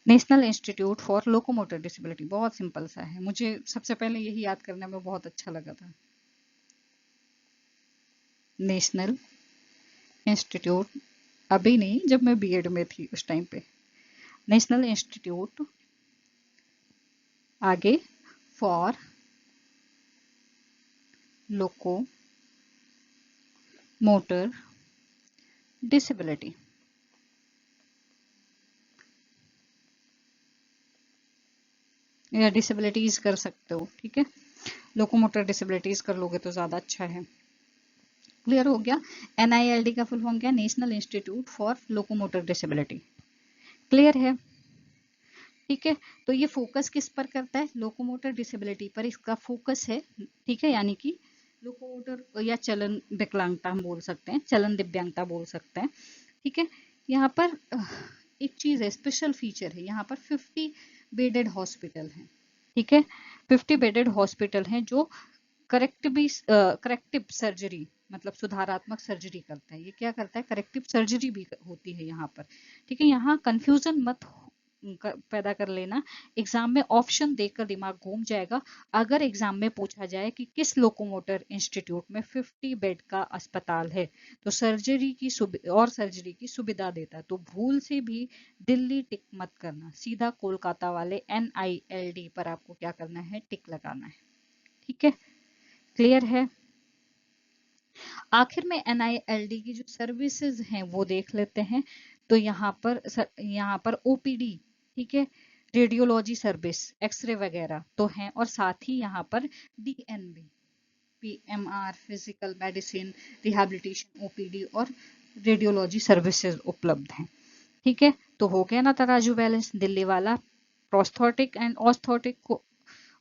national institute for locomotor disability. बहुत सिंपल सा है, मुझे सबसे पहले यही याद करने में बहुत अच्छा लगा था। नेशनल इंस्टीट्यूट, अभी नहीं, जब मैं बीएड में थी उस टाइम पे, नेशनल इंस्टीट्यूट आगे फॉर लोको मोटर डिसेबिलिटी। या डिसेबिलिटीज कर सकते हो, ठीक है, लोकोमोटर डिसेबिलिटीज कर लोगे तो ज्यादा अच्छा है। क्लियर हो गया। NILD का फुल फॉर्म क्या है, national institute for locomotor disability. Clear है, ठीक है। तो ये फोकस किस पर करता है, लोकोमोटर डिसेबिलिटी पर इसका फोकस है, ठीक है, यानी कि लोकोमोटर या चलन विकलांगता हम बोल सकते हैं, चलन दिव्यांगता बोल सकते हैं, ठीक है। यहाँ पर एक चीज है, स्पेशल फीचर है, यहाँ पर 50 बेडेड हॉस्पिटल हैं, ठीक है, 50 बेडेड हॉस्पिटल हैं जो करेक्टिव सर्जरी, मतलब सुधारात्मक सर्जरी करता है। ये क्या करता है, करेक्टिव सर्जरी भी होती है यहाँ पर, ठीक है। यहाँ कंफ्यूजन मत पैदा कर लेना, एग्जाम में ऑप्शन देखकर दिमाग घूम जाएगा। अगर एग्जाम में पूछा जाए कि किस लोकोमोटर इंस्टीट्यूट में 50 बेड का अस्पताल है तो सर्जरी की सुविधा देता है, तो भूल से भी दिल्ली टिक मत करना, सीधा कोलकाता वाले NILD पर आपको क्या करना है, टिक लगाना है, ठीक है। क्लियर है। आखिर में NILD की जो सर्विसेज हैं वो देख लेते हैं। तो यहाँ पर OPD, ठीक है, रेडियोलॉजी सर्विस, एक्सरे वगैरह तो हैं, और साथ ही यहाँ पर DNB, PMR, physical medicine, rehabilitation, OPD और रेडियोलॉजी सर्विसेज उपलब्ध हैं, ठीक है। तो हो गया ना तराजू बैलेंस। दिल्ली वाला प्रोस्थेटिक एंड ऑस्थोटिक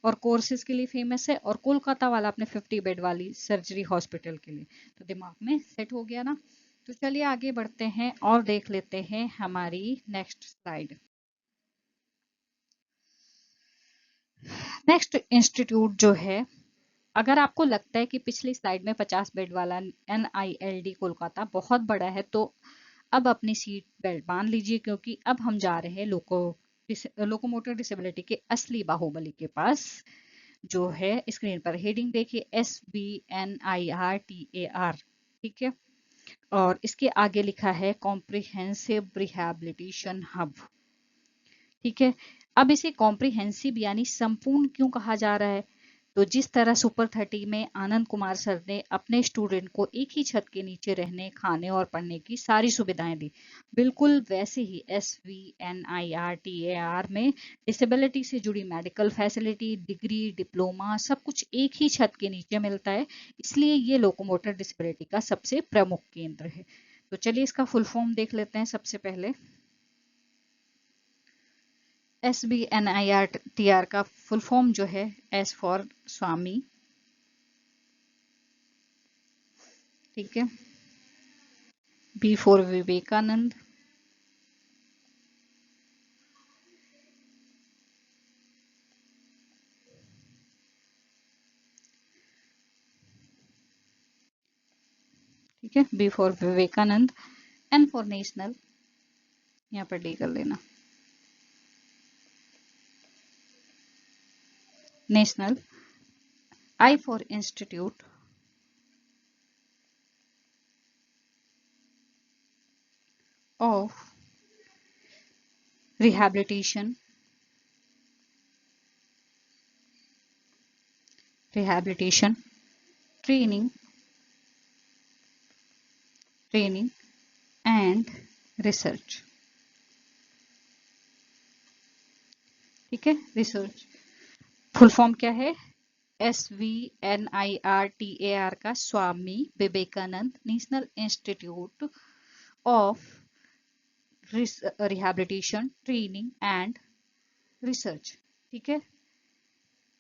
और कोर्सेज के लिए फेमस है, और कोलकाता वाला अपने 50 बेड वाली सर्जरी हॉस्पिटल के लिए। तो दिमाग में सेट हो गया ना। तो चलिए आगे बढ़ते हैं और देख लेते हैं हमारी नेक्स्ट स्लाइड। नेक्स्ट इंस्टीट्यूट जो है, अगर आपको लगता है कि पिछली स्लाइड में 50 बेड वाला NILD कोलकाता बहुत बड़ा है, तो अब अपनी सीट बेल्ट बांध लीजिए, क्योंकि अब हम जा रहे हैं लोकोमोटर डिसेबिलिटी के असली बाहुबली के पास, जो है स्क्रीन पर हेडिंग देखिए, SBNIRTAR, ठीक है, और इसके आगे लिखा है कॉम्प्रिहेंसिव रिहैबिलिटेशन हब, ठीक है। अब इसे कॉम्प्रिहेंसिव यानी संपूर्ण क्यों कहा जा रहा है, तो जिस तरह सुपर 30 में आनंद कुमार सर ने अपने स्टूडेंट को एक ही छत के नीचे रहने, खाने और पढ़ने की सारी सुविधाएं दी, बिल्कुल वैसे ही SBNIRTAR में डिसेबिलिटी से जुड़ी मेडिकल फैसिलिटी, डिग्री, डिप्लोमा सब कुछ एक ही छत के नीचे मिलता है। इसलिए ये लोकोमोटर डिसेबिलिटी का सबसे प्रमुख केंद्र है। तो चलिए इसका फुल फॉर्म देख लेते हैं सबसे पहले। SBNIRTAR का फुल फॉर्म जो है, S फॉर स्वामी, ठीक है, B फॉर विवेकानंद, ठीक है, B for Vivekananda, N for national, यहाँ पर D कर लेना, national, I for institute, of rehabilitation, training and research, ठीक है, रिसर्च। फुल फॉर्म क्या है, SBNIRTAR का Swami Vivekananda national institute of rehabilitation, training and research. ठीक है,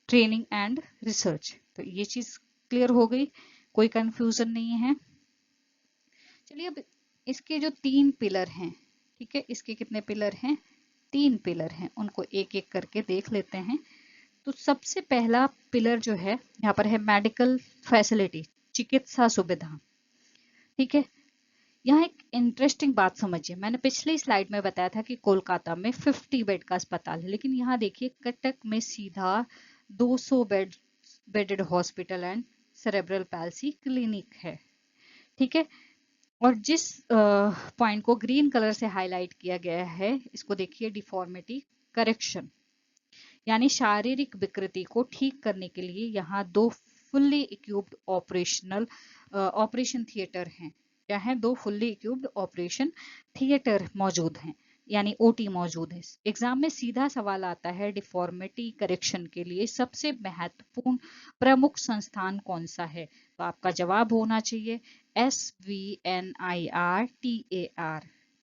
ट्रेनिंग एंड रिसर्च। तो ये चीज क्लियर हो गई, कोई कंफ्यूजन नहीं है। चलिए अब इसके जो 3 पिलर हैं, ठीक है, इसके कितने पिलर हैं? 3 पिलर हैं, उनको एक एक करके देख लेते हैं। तो सबसे पहला पिलर जो है यहाँ पर है मेडिकल फैसिलिटी, चिकित्सा सुविधा। ठीक है, यहाँ एक इंटरेस्टिंग बात समझिए, मैंने पिछली स्लाइड में बताया था कि कोलकाता में 50 बेड का अस्पताल है, लेकिन यहाँ देखिए कटक में सीधा 200 bedded hospital and cerebral palsy clinic है। ठीक है, और जिस पॉइंट को ग्रीन कलर से हाईलाइट किया गया है, इसको देखिए, डिफॉर्मिटी करेक्शन, यानी शारीरिक विकृति को ठीक करने के लिए यहाँ 2 फुल्ली इक्विप्ड ऑपरेशन थिएटर हैं। क्या है? 2 फुल्ली इक्विप्ड ऑपरेशन थिएटर मौजूद हैं, यानी ओटी मौजूद है। एग्जाम में सीधा सवाल आता है, डिफॉर्मिटी करेक्शन के लिए सबसे महत्वपूर्ण प्रमुख संस्थान कौन सा है? तो आपका जवाब होना चाहिए SVNIRTAR।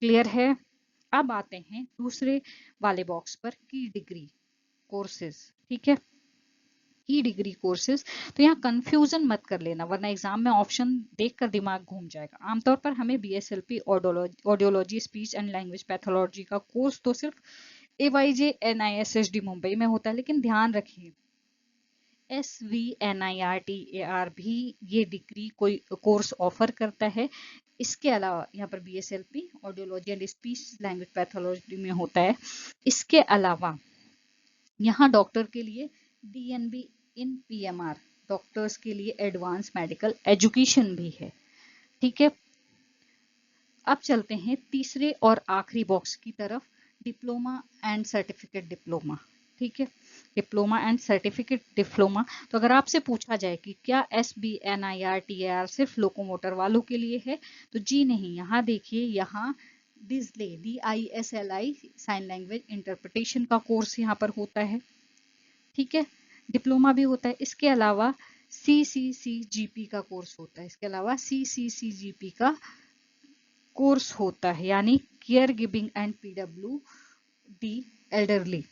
क्लियर है? अब आते हैं दूसरे वाले बॉक्स पर, की डिग्री कोर्सेज। ठीक है, की डिग्री कोर्सेज। तो यहाँ कंफ्यूजन मत कर लेना, वरना एग्जाम में ऑप्शन देखकर दिमाग घूम जाएगा। आमतौर पर हमें BSLP audiology, speech and language pathology का कोर्स तो सिर्फ AYJ NISSD मुंबई में होता है, लेकिन ध्यान रखिए SVNIRTAR भी ये डिग्री कोई कोर्स ऑफर करता है। इसके अलावा यहाँ पर BSLP audiology and speech language pathology में होता है। इसके अलावा यहाँ डॉक्टर के लिए DNB इन PMR, डॉक्टर्स के लिए एडवांस मेडिकल एजुकेशन भी है। ठीक है, अब चलते हैं तीसरे और आखिरी बॉक्स की तरफ, डिप्लोमा एंड सर्टिफिकेट डिप्लोमा। ठीक है, डिप्लोमा एंड सर्टिफिकेट डिप्लोमा। तो अगर आपसे पूछा जाए कि क्या SBNIRTAR सिर्फ लोकोमोटर वालों के लिए है, तो जी नहीं। यहाँ देखिए, यहाँ डिस्ले DISLI साइन लैंग्वेज इंटरप्रिटेशन का कोर्स यहाँ पर होता है। ठीक है, डिप्लोमा भी होता है। इसके अलावा CCCGP का कोर्स होता है, इसके अलावा CCCGP का कोर्स होता है, यानी care giving and PWD elderly,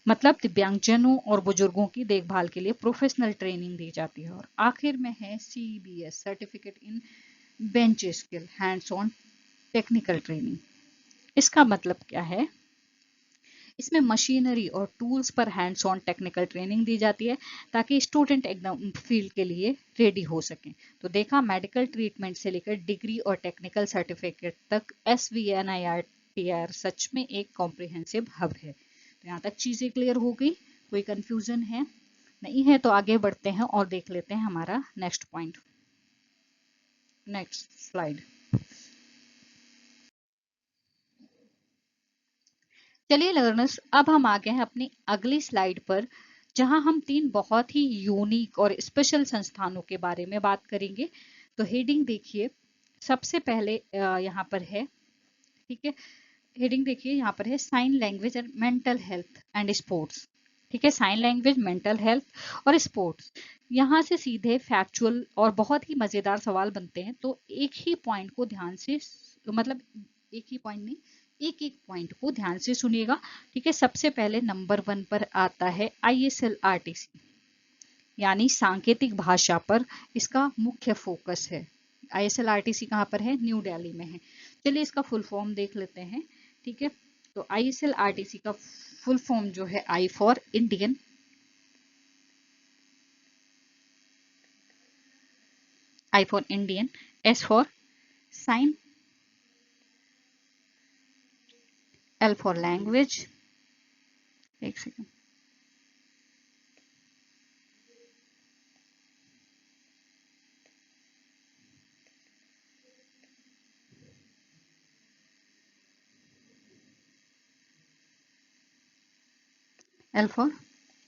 मतलब दिव्यांगजनों और बुजुर्गों की देखभाल के लिए प्रोफेशनल ट्रेनिंग दी जाती है। और आखिर में है CBS, certificate in bench skill, hands on technical training. इसका मतलब क्या है? इसमें मशीनरी और टूल्स पर हैंड्स ऑन टेक्निकल ट्रेनिंग दी जाती है, ताकि स्टूडेंट एकदम फील्ड के लिए रेडी हो सकें। तो देखा, मेडिकल ट्रीटमेंट से लेकर डिग्री और टेक्निकल सर्टिफिकेट तक SVNIRTAR सच में एक कॉम्प्रिहेंसिव हब है। तो यहाँ तक चीजें क्लियर हो गई, कोई कंफ्यूजन है? नहीं है तो आगे बढ़ते हैं और देख लेते हैं हमारा नेक्स्ट पॉइंट। Next slide. चलिए लर्नर्स, अब हम आ गए हैं अपनी अगली स्लाइड पर, जहां हम 3 बहुत ही यूनिक और स्पेशल संस्थानों के बारे में बात करेंगे। तो हेडिंग देखिए, सबसे पहले यहाँ पर है, ठीक है, हेडिंग देखिए, यहाँ पर है sign language and mental health and sports. ठीक है, साइन लैंग्वेज, मेंटल हेल्थ और स्पोर्ट्स। यहाँ से सीधे फैक्चुअल और बहुत ही मजेदार सवाल बनते हैं। तो एक ही पॉइंट को ध्यान से, मतलब एक ही पॉइंट नहीं, एक एक पॉइंट को ध्यान से सुनिएगा। ठीक है, सबसे पहले नंबर 1 पर आता है ISLRTC, यानी सांकेतिक भाषा पर इसका मुख्य फोकस है। ISLRTC कहाँ पर है? न्यू दिल्ली में है। चलिए इसका फुल फॉर्म देख लेते हैं। ठीक है, तो ISLRTC का फुल फॉर्म जो है, I for Indian, S for sign, L for language, एक second, L for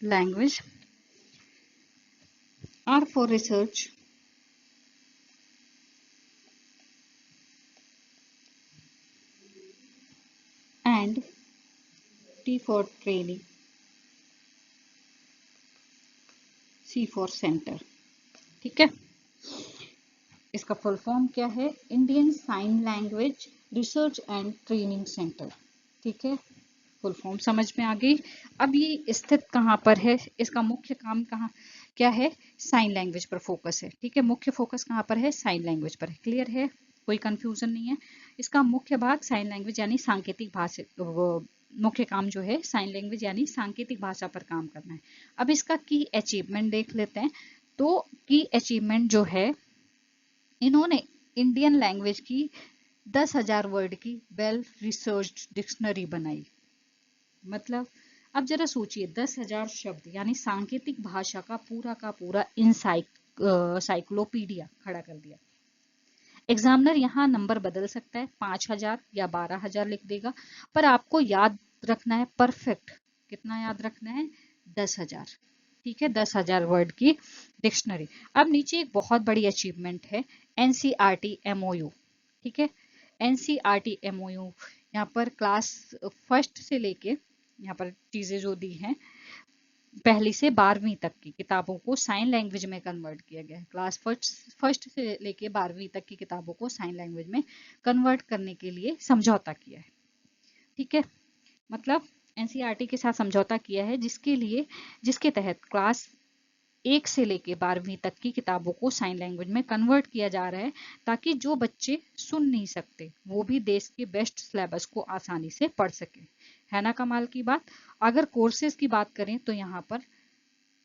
language, R for research, and T for training, C for center। ठीक है, इसका फुल फॉर्म क्या है? Indian sign language research and training centre. ठीक है, full form समझ में आ गई। अब ये स्थित कहाँ पर है, इसका मुख्य काम कहाँ क्या है? साइन लैंग्वेज पर फोकस है। ठीक है, मुख्य फोकस कहाँ पर है? साइन लैंग्वेज पर है। क्लियर है, कोई कंफ्यूजन नहीं है। इसका मुख्य भाग साइन लैंग्वेज यानी सांकेतिक भाषा, मुख्य काम जो है साइन लैंग्वेज यानी सांकेतिक भाषा पर काम करना है। अब इसका की अचीवमेंट देख लेते हैं। तो की अचीवमेंट जो है, इन्होंने इंडियन लैंग्वेज की 10,000 वर्ड की वेल रिसर्च डिक्शनरी बनाई। मतलब अब जरा सोचिए, 10,000 शब्द यानी सांकेतिक भाषा का पूरा साइक्लोपीडिया खड़ा कर दिया। एग्जामिनर यहाँ नंबर बदल सकता है, 5,000 या 12,000 लिख देगा, पर आपको याद रखना है परफेक्ट। कितना याद रखना है? 10,000। ठीक है, 10,000 वर्ड की डिक्शनरी। अब नीचे एक बहुत बड़ी अचीवमेंट है, एनसीईआरटी एमओयू। ठीक है, एनसीईआरटी एमओयू, यहाँ पर क्लास फर्स्ट से लेके यहाँ पर चीजें जो दी हैं, पहली से 12वीं तक की किताबों को साइन लैंग्वेज में कन्वर्ट किया गया है। क्लास फर्स्ट से लेके 12वीं तक की किताबों को साइन लैंग्वेज में कन्वर्ट करने के लिए समझौता किया है। ठीक है, मतलब एनसीईआरटी के साथ समझौता किया है, जिसके तहत क्लास 1 से लेके 12वीं तक की किताबों को साइन लैंग्वेज में कन्वर्ट किया जा रहा है, ताकि जो बच्चे सुन नहीं सकते वो भी देश के बेस्ट सिलेबस को आसानी से पढ़ सके। है ना कमाल की बात। अगर कोर्सेज की बात करें तो यहाँ पर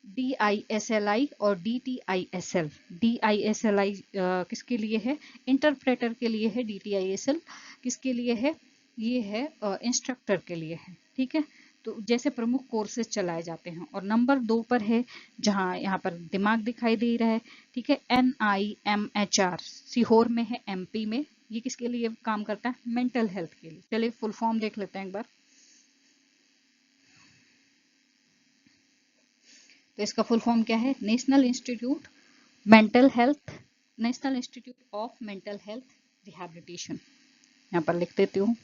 DISLI और DTISL। DISLI किसके लिए है? इंटरप्रेटर के लिए है। DTISL किसके लिए है? ये है इंस्ट्रक्टर के लिए है। ठीक है, तो जैसे प्रमुख कोर्सेज चलाए जाते हैं। और नंबर 2 पर है, जहाँ यहाँ पर दिमाग दिखाई दे रहा है। ठीक है, NIMHR सीहोर में है, MP में। ये किसके लिए काम करता है? मेंटल हेल्थ के लिए। चलिए फुल फॉर्म देख लेते हैं एक बार। तो इसका फुल फॉर्म क्या है? National institute mental health, national institute of mental health rehabilitation. यहाँ पर लिख देती हूँ,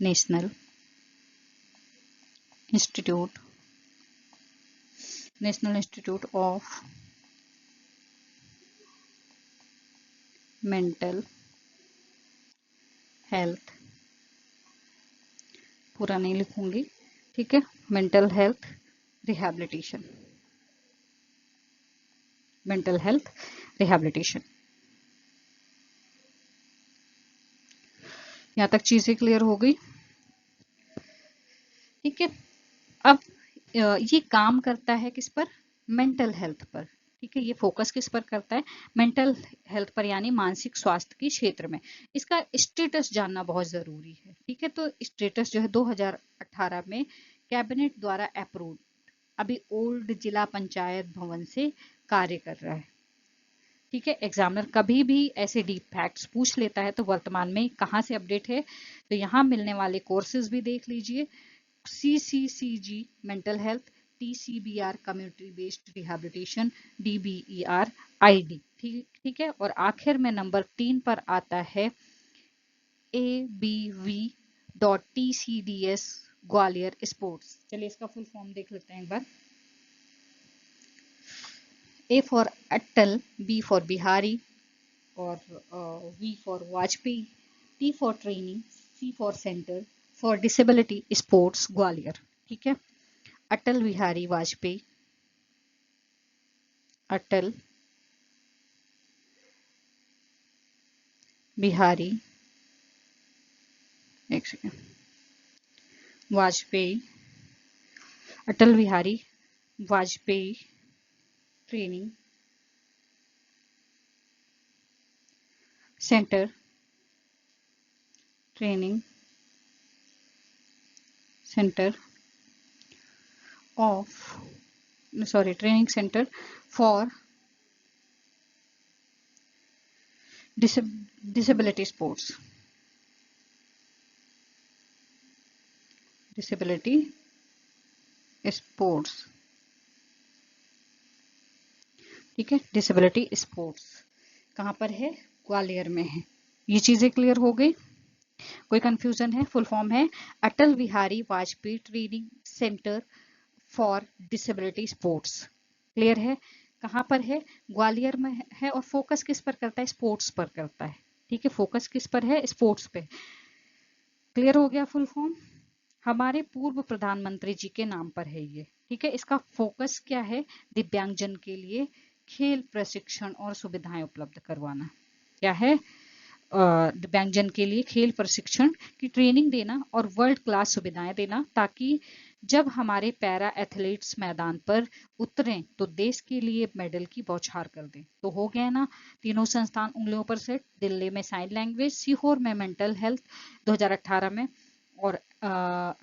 national institute, national institute of mental health, पूरा नहीं लिखूंगी। ठीक है, mental health rehabilitation, mental health rehabilitation. यहाँ तक चीजें क्लियर हो गई। ठीक है, अब ये काम करता है किस पर? मेंटल हेल्थ पर। ठीक है, ये फोकस किस पर करता है? मेंटल हेल्थ पर, यानी मानसिक स्वास्थ्य के क्षेत्र में। इसका स्टेटस जानना बहुत जरूरी है। ठीक है, तो स्टेटस जो है 2018 में कैबिनेट द्वारा अप्रूव्ड, अभी ओल्ड जिला पंचायत भवन से कार्य कर रहा है। ठीक है, एग्जामिनर कभी भी ऐसे डीप फैक्ट्स पूछ लेता है तो वर्तमान में कहाँ से अपडेट है, तो यहाँ मिलने वाले कोर्सेज भी देख लीजिए। CCCG mental health, TCBR community based rehabilitation, DBER ID। ठीक है, और आखिर में नंबर 3 पर आता है ABV.TCDS ग्वालियर स्पोर्ट्स। चलिए इसका फुल फॉर्म देख लेते हैं एक बार। A for Atal, B for Bihari, और V for Vajpayee, T for training, C for centre for disability sports Gwalior. ठीक है, अटल बिहारी वाजपेयी, अटल बिहारी, एक second, Vajpayee, Atal Bihari Vajpayee training centre, training centre of, sorry, training centre for disability sports, disability sports. ठीक है, disability sports कहाँ पर है? ग्वालियर में है। ये चीजें क्लियर हो गई, कोई कंफ्यूजन है? फुल फॉर्म है Atal Bihari Vajpayee training centre for disability sports. Clear है? कहाँ पर है? ग्वालियर में है और फोकस किस पर करता है? स्पोर्ट्स पर करता है। ठीक है, फोकस किस पर है? स्पोर्ट्स पे। क्लियर हो गया फुल फॉर्म? हमारे पूर्व प्रधानमंत्री जी के नाम पर है ये। ठीक है, इसका फोकस क्या है? दिव्यांगजन के लिए खेल प्रशिक्षण और सुविधाएं उपलब्ध करवाना। क्या है? दिव्यांगजन के लिए खेल प्रशिक्षण की ट्रेनिंग देना और वर्ल्ड क्लास सुविधाएं देना, ताकि जब हमारे पैरा एथलीट्स मैदान पर उतरें तो देश के लिए मेडल की बौछार कर दें। तो हो गया ना तीनों संस्थान उंगलियों पर सेट। दिल्ली में साइन लैंग्वेज, सीहोर में मेंटल हेल्थ 2018 में और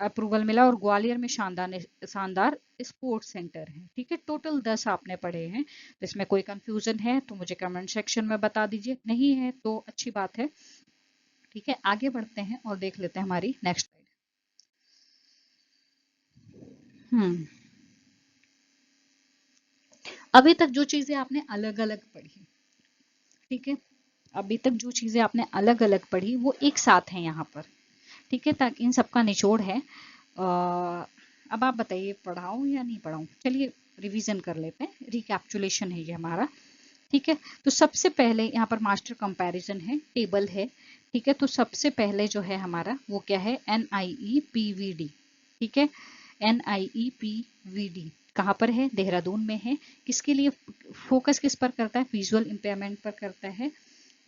अप्रूवल मिला, और ग्वालियर में शानदार शानदार स्पोर्ट्स सेंटर है। ठीक है, टोटल 10 आपने पढ़े हैं। तो इसमें कोई कंफ्यूजन है तो मुझे कमेंट सेक्शन में बता दीजिए, नहीं है तो अच्छी बात है। ठीक है, आगे बढ़ते हैं और देख लेते हैं हमारी नेक्स्ट स्लाइड। हम्म अभी तक जो चीजें आपने अलग अलग पढ़ी, ठीक है, अभी तक जो चीजें आपने अलग अलग पढ़ी वो एक साथ हैं यहाँ पर। ठीक है, ताकि इन सबका निचोड़ है। अब आप बताइए, पढ़ाऊं या नहीं पढ़ाऊं? चलिए रिवीजन कर लेते हैं, रिकैप्चुलेशन है ये हमारा। ठीक है, तो सबसे पहले यहाँ पर मास्टर कंपैरिजन है, टेबल है। ठीक है, तो सबसे पहले जो है हमारा वो क्या है? NIEPVD। ठीक है, NIEPVD कहाँ पर है? देहरादून में है। किसके लिए फोकस किस पर करता है? विजुअल इम्पेयरमेंट पर करता है।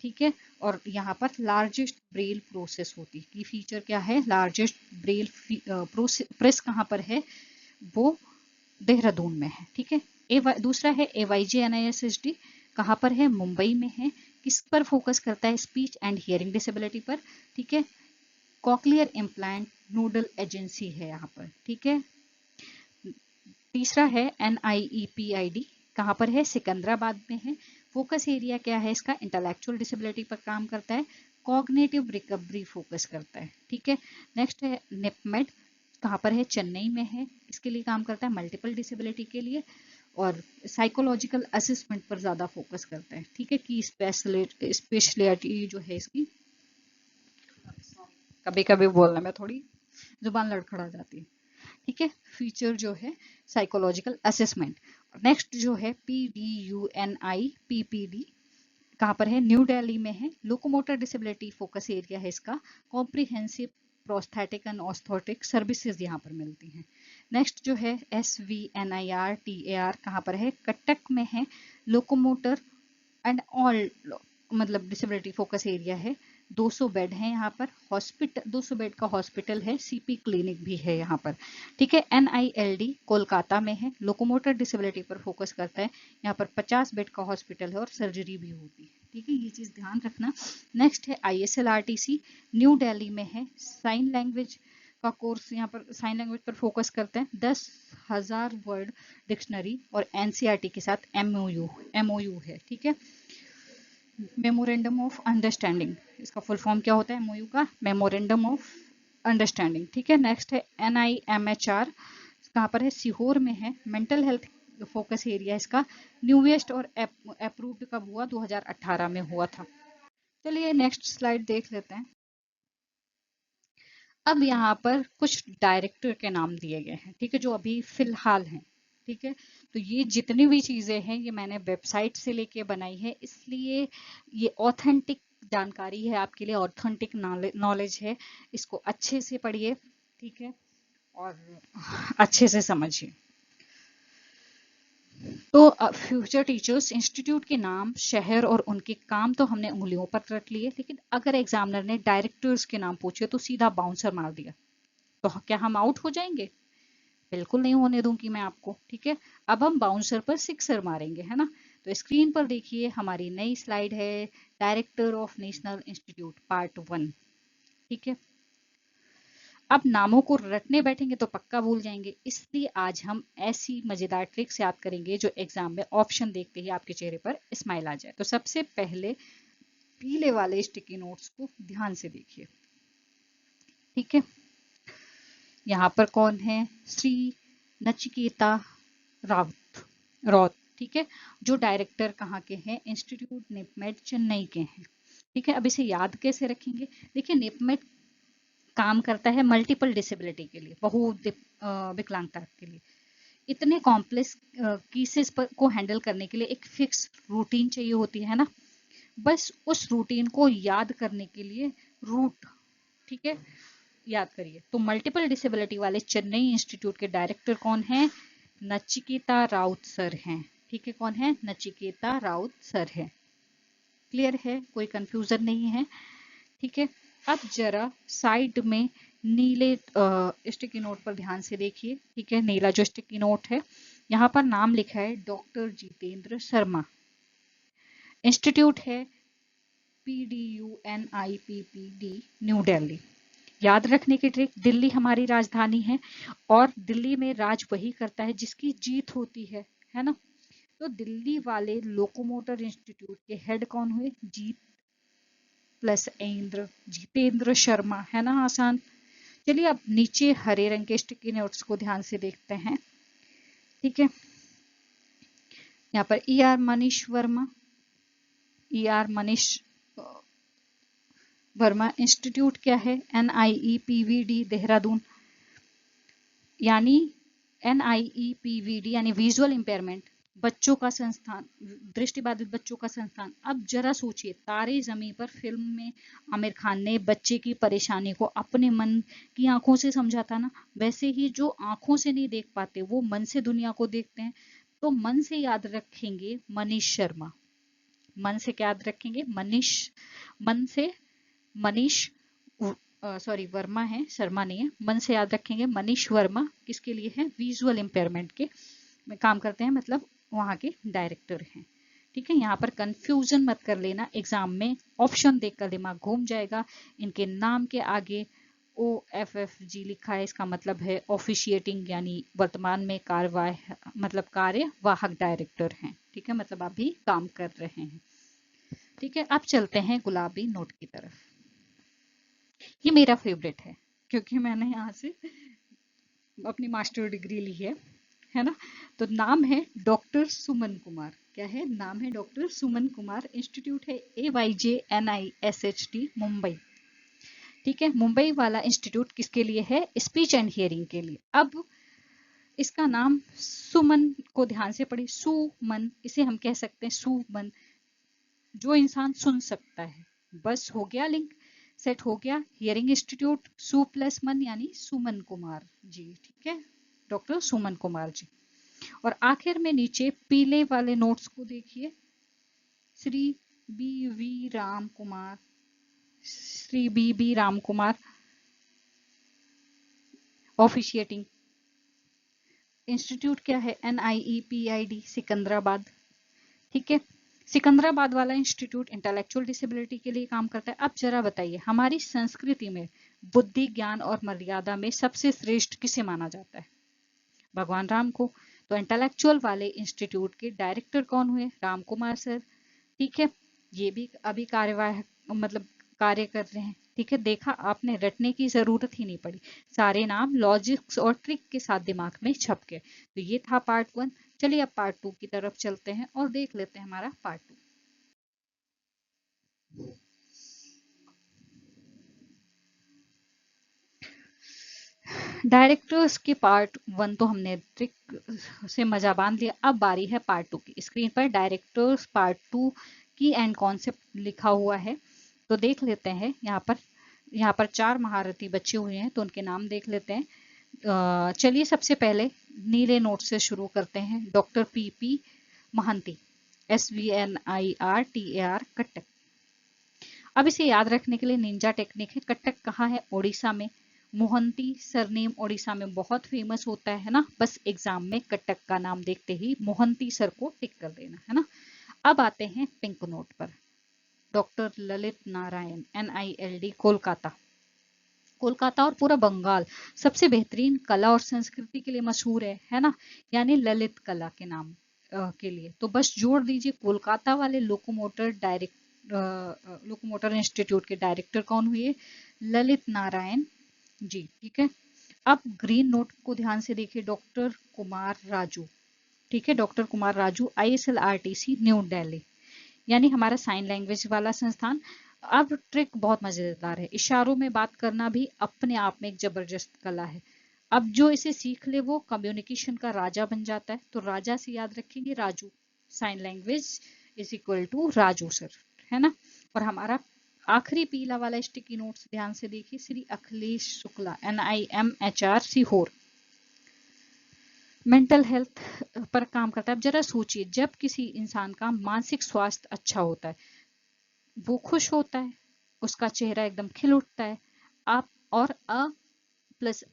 ठीक है, और यहाँ पर लार्जेस्ट ब्रेल प्रोसेस होती है। फीचर क्या है? लार्जेस्ट ब्रेल प्रेस कहाँ पर है? वो देहरादून में है। ठीक है, दूसरा है AYJ-NISSD, कहाँ पर है? मुंबई में है। किस पर फोकस करता है? स्पीच एंड हियरिंग डिसेबिलिटी पर। ठीक है, कॉकलियर इम्प्लांट नोडल एजेंसी है यहाँ पर। ठीक है, तीसरा है NIEPID, कहाँ पर है? सिकंदराबाद में है। फोकस एरिया क्या है इसका? इंटेलेक्चुअल डिसेबिलिटी पर काम करता है। कॉग्निटिव रिकवरी फोकस करता है। ठीक है, नेक्स्ट है निपमेड, कहाँ पर है? चेन्नई में है। इसके लिए काम करता है मल्टीपल डिसेबिलिटी के लिए, और साइकोलॉजिकल असेसमेंट पर ज़्यादा फोकस करता है। ठीक है, कि स्पेशलिटी जो है इसकी, कभी कभी बोलने में थोड़ी जुबान लड़खड़ा जाती है। ठीक है, फीचर जो है साइकोलॉजिकल असेसमेंट। नेक्स्ट जो है PDUNI-PPD, कहाँ पर है? न्यू दिल्ली में है। लोकोमोटर डिसेबिलिटी फोकस एरिया है इसका। Comprehensive prosthetic and orthotic services यहाँ पर मिलती हैं। नेक्स्ट जो है SVNIR-TAR, कहाँ पर है? कटक में है। लोकोमोटर एंड ऑल मतलब डिसेबिलिटी फोकस एरिया है। 200 बेड है यहाँ पर। हॉस्पिटल 200 बेड का हॉस्पिटल है। CP क्लिनिक भी है यहाँ पर। ठीक है, NILD कोलकाता में है। लोकोमोटर डिसेबिलिटी पर फोकस करता है। यहाँ पर 50 बेड का हॉस्पिटल है और सर्जरी भी होती है। ठीक है, ये चीज ध्यान रखना। नेक्स्ट है ISLRTC, न्यू दिल्ली में है। साइन लैंग्वेज का कोर्स यहाँ पर, साइन लैंग्वेज पर फोकस करते हैं। 10,000 वर्ड डिक्शनरी और NCERT के साथ MOU है। ठीक है, मेमोरेंडम ऑफ अंडरस्टैंडिंग, इसका फुल फॉर्म क्या होता है? MOU का मेमोरेंडम ऑफ अंडरस्टैंडिंग। ठीक है, नेक्स्ट है NIMHR, कहाँ पर है? सीहोर में है। मेंटल हेल्थ फोकस एरिया इसका। न्यूएस्ट और अप्रूव्ड कब हुआ? 2018 में हुआ था। चलिए नेक्स्ट स्लाइड देख लेते हैं। अब यहाँ पर कुछ डायरेक्टर के नाम दिए गए हैं, ठीक है, जो अभी फिलहाल हैं। ठीक है, तो ये जितनी भी चीजें हैं ये मैंने वेबसाइट से लेके बनाई है, इसलिए ये ऑथेंटिक जानकारी है आपके लिए, ऑथेंटिक नॉलेज है। इसको अच्छे से पढ़िए, ठीक है, और अच्छे से समझिए। तो फ्यूचर टीचर्स इंस्टीट्यूट के नाम, शहर और उनके काम तो हमने उंगलियों पर रख लिए, लेकिन अगर एग्जामिनर ने डायरेक्टर्स के नाम पूछे तो सीधा बाउंसर मार दिया, तो क्या हम आउट हो जाएंगे? बिल्कुल नहीं होने दूंगी मैं आपको। ठीक है, अब हम बाउंसर पर सिक्सर मारेंगे, है ना? तो स्क्रीन पर देखिए हमारी नई स्लाइड है, director of national institute part 1। ठीक है, अब नामों को रटने बैठेंगे तो पक्का भूल जाएंगे, इसलिए आज हम ऐसी मजेदार ट्रिक्स याद करेंगे जो एग्जाम में ऑप्शन देखते ही आपके चेहरे पर स्माइल आ जाए। तो सबसे पहले पीले वाले स्टिकी नोट्स को ध्यान से देखिए। ठीक है, यहाँ पर कौन है? श्री नचिकेता राउत रॉथ। ठीक है, जो डायरेक्टर कहाँ के हैं? इंस्टीट्यूट निपमेड चेन्नई के हैं। ठीक है, अब इसे याद कैसे रखेंगे? देखिए, निपमेड काम करता है मल्टीपल डिसेबिलिटी के लिए, विकलांगता के लिए। इतने कॉम्प्लेक्स केसेस को हैंडल करने के लिए एक फिक्स रूटीन चाहिए होती है ना, बस उस रूटीन को याद करने के लिए रूट, ठीक है, याद करिए। तो मल्टीपल डिसेबिलिटी वाले चेन्नई इंस्टीट्यूट के डायरेक्टर कौन है? नचिकेता राउत सर हैं। ठीक है, कौन है? नचिकेता राउत सर है। क्लियर है, कोई कंफ्यूजन नहीं है? ठीक है, अब जरा साइड में नीले स्टिकी नोट पर ध्यान से देखिए। ठीक है, नीला जो स्टिकी नोट है, यहाँ पर नाम लिखा है डॉक्टर जितेंद्र शर्मा। इंस्टीट्यूट है PDUNIPPD, न्यू दिल्ली। याद रखने की ट्रिक, दिल्ली हमारी राजधानी है और दिल्ली में राज वही करता है जिसकी जीत होती है ना। तो दिल्ली वाले लोकोमोटर इंस्टीट्यूट के हेड कौन हुए? जीत प्लस इंद्र, जितेंद्र शर्मा, है ना आसान। चलिए अब नीचे हरे रंग के स्टिकी नोट्स को ध्यान से देखते हैं। ठीक है, यहाँ पर ER Manish Verma, ER Manish Verma institute क्या है? NIEPVD देहरादून। यानी NIEPVD यानी विजुअल इम्पेयरमेंट बच्चों का संस्थान, दृष्टिबाधित बच्चों का संस्थान। अब जरा सोचिए, तारे जमीन पर फिल्म में आमिर खान ने बच्चे की परेशानी को अपने मन की आंखों से समझा था ना, वैसे ही जो आंखों से नहीं देख पाते वो मन से दुनिया को देखते हैं। तो मन से याद रखेंगे मनीष शर्मा। मन से क्या याद रखेंगे? मनीष, मन से मनीष, सॉरी वर्मा है, शर्मा नहीं है। मन से याद रखेंगे मनीष वर्मा, किसके लिए है? विजुअल इम्पेयरमेंट के में काम करते हैं, मतलब वहाँ के डायरेक्टर हैं। ठीक है, यहाँ पर कंफ्यूजन मत कर लेना, एग्जाम में ऑप्शन देखकर दिमाग घूम जाएगा। इनके नाम के आगे OFFG लिखा है, इसका मतलब है ऑफिशिएटिंग, यानी वर्तमान में कार्यवाह, मतलब कार्यवाहक डायरेक्टर हैं। ठीक है, मतलब अभी काम कर रहे हैं। ठीक है, अब चलते हैं गुलाबी नोट की तरफ। ये मेरा फेवरेट है क्योंकि मैंने यहाँ से अपनी मास्टर डिग्री ली है ना। तो नाम है डॉक्टर सुमन कुमार। क्या है? नाम है डॉक्टर सुमन कुमार। इंस्टीट्यूट है AYJNISHT मुंबई। ठीक है, मुंबई वाला इंस्टीट्यूट किसके लिए है? स्पीच एंड हियरिंग के लिए। अब इसका नाम सुमन को ध्यान से पढ़िए, सुमन, इसे हम कह सकते हैं सुमन, जो इंसान सुन सकता है। बस हो गया लिंक, सेट हो गया। हियरिंग इंस्टीट्यूट सु प्लस मन यानी सुमन कुमार जी। ठीक है, डॉक्टर सुमन कुमार जी। और आखिर में नीचे पीले वाले नोट्स को देखिए, Shri BV Ram Kumar, Shri BB Ram Kumar officiating. Institute क्या है? NIEPID सिकंदराबाद। ठीक है, सिकंदराबाद वाला इंस्टीट्यूट इंटेलेक्चुअल डिसेबिलिटी के लिए काम करता है। अब जरा बताइए, हमारी संस्कृति में बुद्धि, ज्ञान और मर्यादा में सबसे श्रेष्ठ किसे माना जाता है? भगवान राम को। तो इंटेलेक्चुअल वाले इंस्टीट्यूट के डायरेक्टर कौन हुए? राम कुमार सर। ठीक है, ये भी अभी कार्यवाहक, मतलब कार्य कर रहे हैं। ठीक है, देखा आपने, रटने की जरूरत ही नहीं पड़ी, सारे नाम लॉजिक्स और ट्रिक के साथ दिमाग में छप गए। तो ये था पार्ट 1। चलिए अब पार्ट 2 की तरफ चलते हैं और देख लेते हैं हमारा पार्ट 2। डायरेक्टर्स के पार्ट 1 तो हमने ट्रिक से मजा बांध लिया। अब बारी है पार्ट 2 की। स्क्रीन पर डायरेक्टर्स पार्ट 2 की एंड कॉन्सेप्ट लिखा हुआ है, तो देख लेते हैं। यहाँ पर 4 महारथी बच्चे हुए हैं, तो उनके नाम देख लेते हैं। चलिए सबसे पहले नीले नोट से शुरू करते हैं। Doctor PP Mohanty, SVNIRTAR, Cuttack. अब इसे याद रखने के लिए निंजा टेक्निक है। कटक कहाँ है? ओडिशा में। मोहंती सरनेम ओडिशा में बहुत फेमस होता है ना, बस एग्जाम में कटक का नाम देखते ही मोहंती सर को टिक कर देना है ना। अब आते हैं पिंक नोट पर। Doctor Lalit Narayan, NILD, Kolkata. कोलकाता और पूरा बंगाल सबसे बेहतरीन कला और संस्कृति के लिए मशहूर है ना, यानी ललित कला के नाम के लिए। तो बस जोड़ दीजिए, कोलकाता वाले लोकोमोटर इंस्टीट्यूट के डायरेक्टर कौन हुए? ललित नारायण जी। ठीक है, अब ग्रीन नोट को ध्यान से देखिए। डॉक्टर कुमार राजू। ठीक है, doctor Kumar Raju, ISLRTC, new Delhi, यानी हमारा साइन लैंग्वेज वाला संस्थान। अब ट्रिक बहुत मजेदार है, इशारों में बात करना भी अपने आप में एक जबरदस्त कला है। अब जो इसे सीख ले वो कम्युनिकेशन का राजा बन जाता है। तो राजा से याद रखेंगे Raju, sign language is equal to Raju sir, है ना। और हमारा आखिरी पीला वाला स्टिकी नोट्स ध्यान से देखिए, Shri Akhilesh Shukla, NIMHR Sehore, mental health पर काम करता है। अब जरा सोचिए, जब किसी इंसान का मानसिक स्वास्थ्य अच्छा होता है, वो खुश होता है, उसका चेहरा एकदम खिल उठता है। आप और प्लस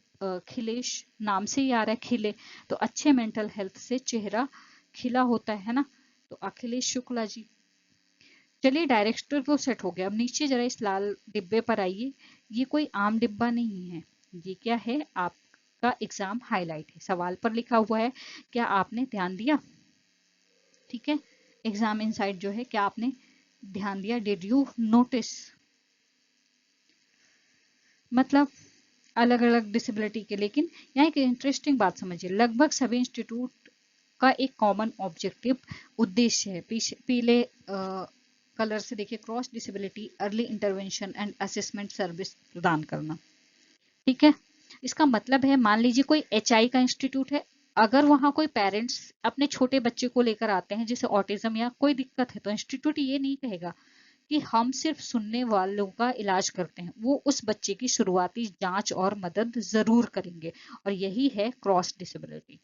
खिलेश, नाम से ही आ रहा है खिले, तो अच्छे मेंटल हेल्थ से चेहरा खिला होता है ना। तो अखिलेश शुक्ला जी। चलिए डायरेक्टर तो सेट हो गया, अब नीचे जरा इस लाल डिब्बे पर आइए। ये कोई आम डिब्बा नहीं है, ये क्या है, आपका एग्जाम हाईलाइट है। सवाल पर लिखा हुआ है, क्या आपने ध्यान दिया? ठीक है, एग्जाम इनसाइट जो है, क्या आपने ध्यान दिया? Did you notice? मतलब अलग अलग डिसेबिलिटी के, लेकिन यहाँ एक इंटरेस्टिंग बात समझिए, लगभग सभी इंस्टीट्यूट का एक कॉमन ऑब्जेक्टिव उद्देश्य है। पीले कलर से देखिए, cross disability early intervention and assessment service प्रदान करना। ठीक है, इसका मतलब है, मान लीजिए कोई HI का इंस्टीट्यूट है, अगर वहां कोई पेरेंट्स अपने छोटे बच्चे को लेकर आते हैं जिसे ऑटिज्म या कोई दिक्कत है, तो इंस्टीट्यूट ये नहीं कहेगा कि हम सिर्फ सुनने वालों का इलाज करते हैं, वो उस बच्चे की शुरुआती जांच और मदद जरूर करेंगे। और यही है क्रॉस डिसेबिलिटी।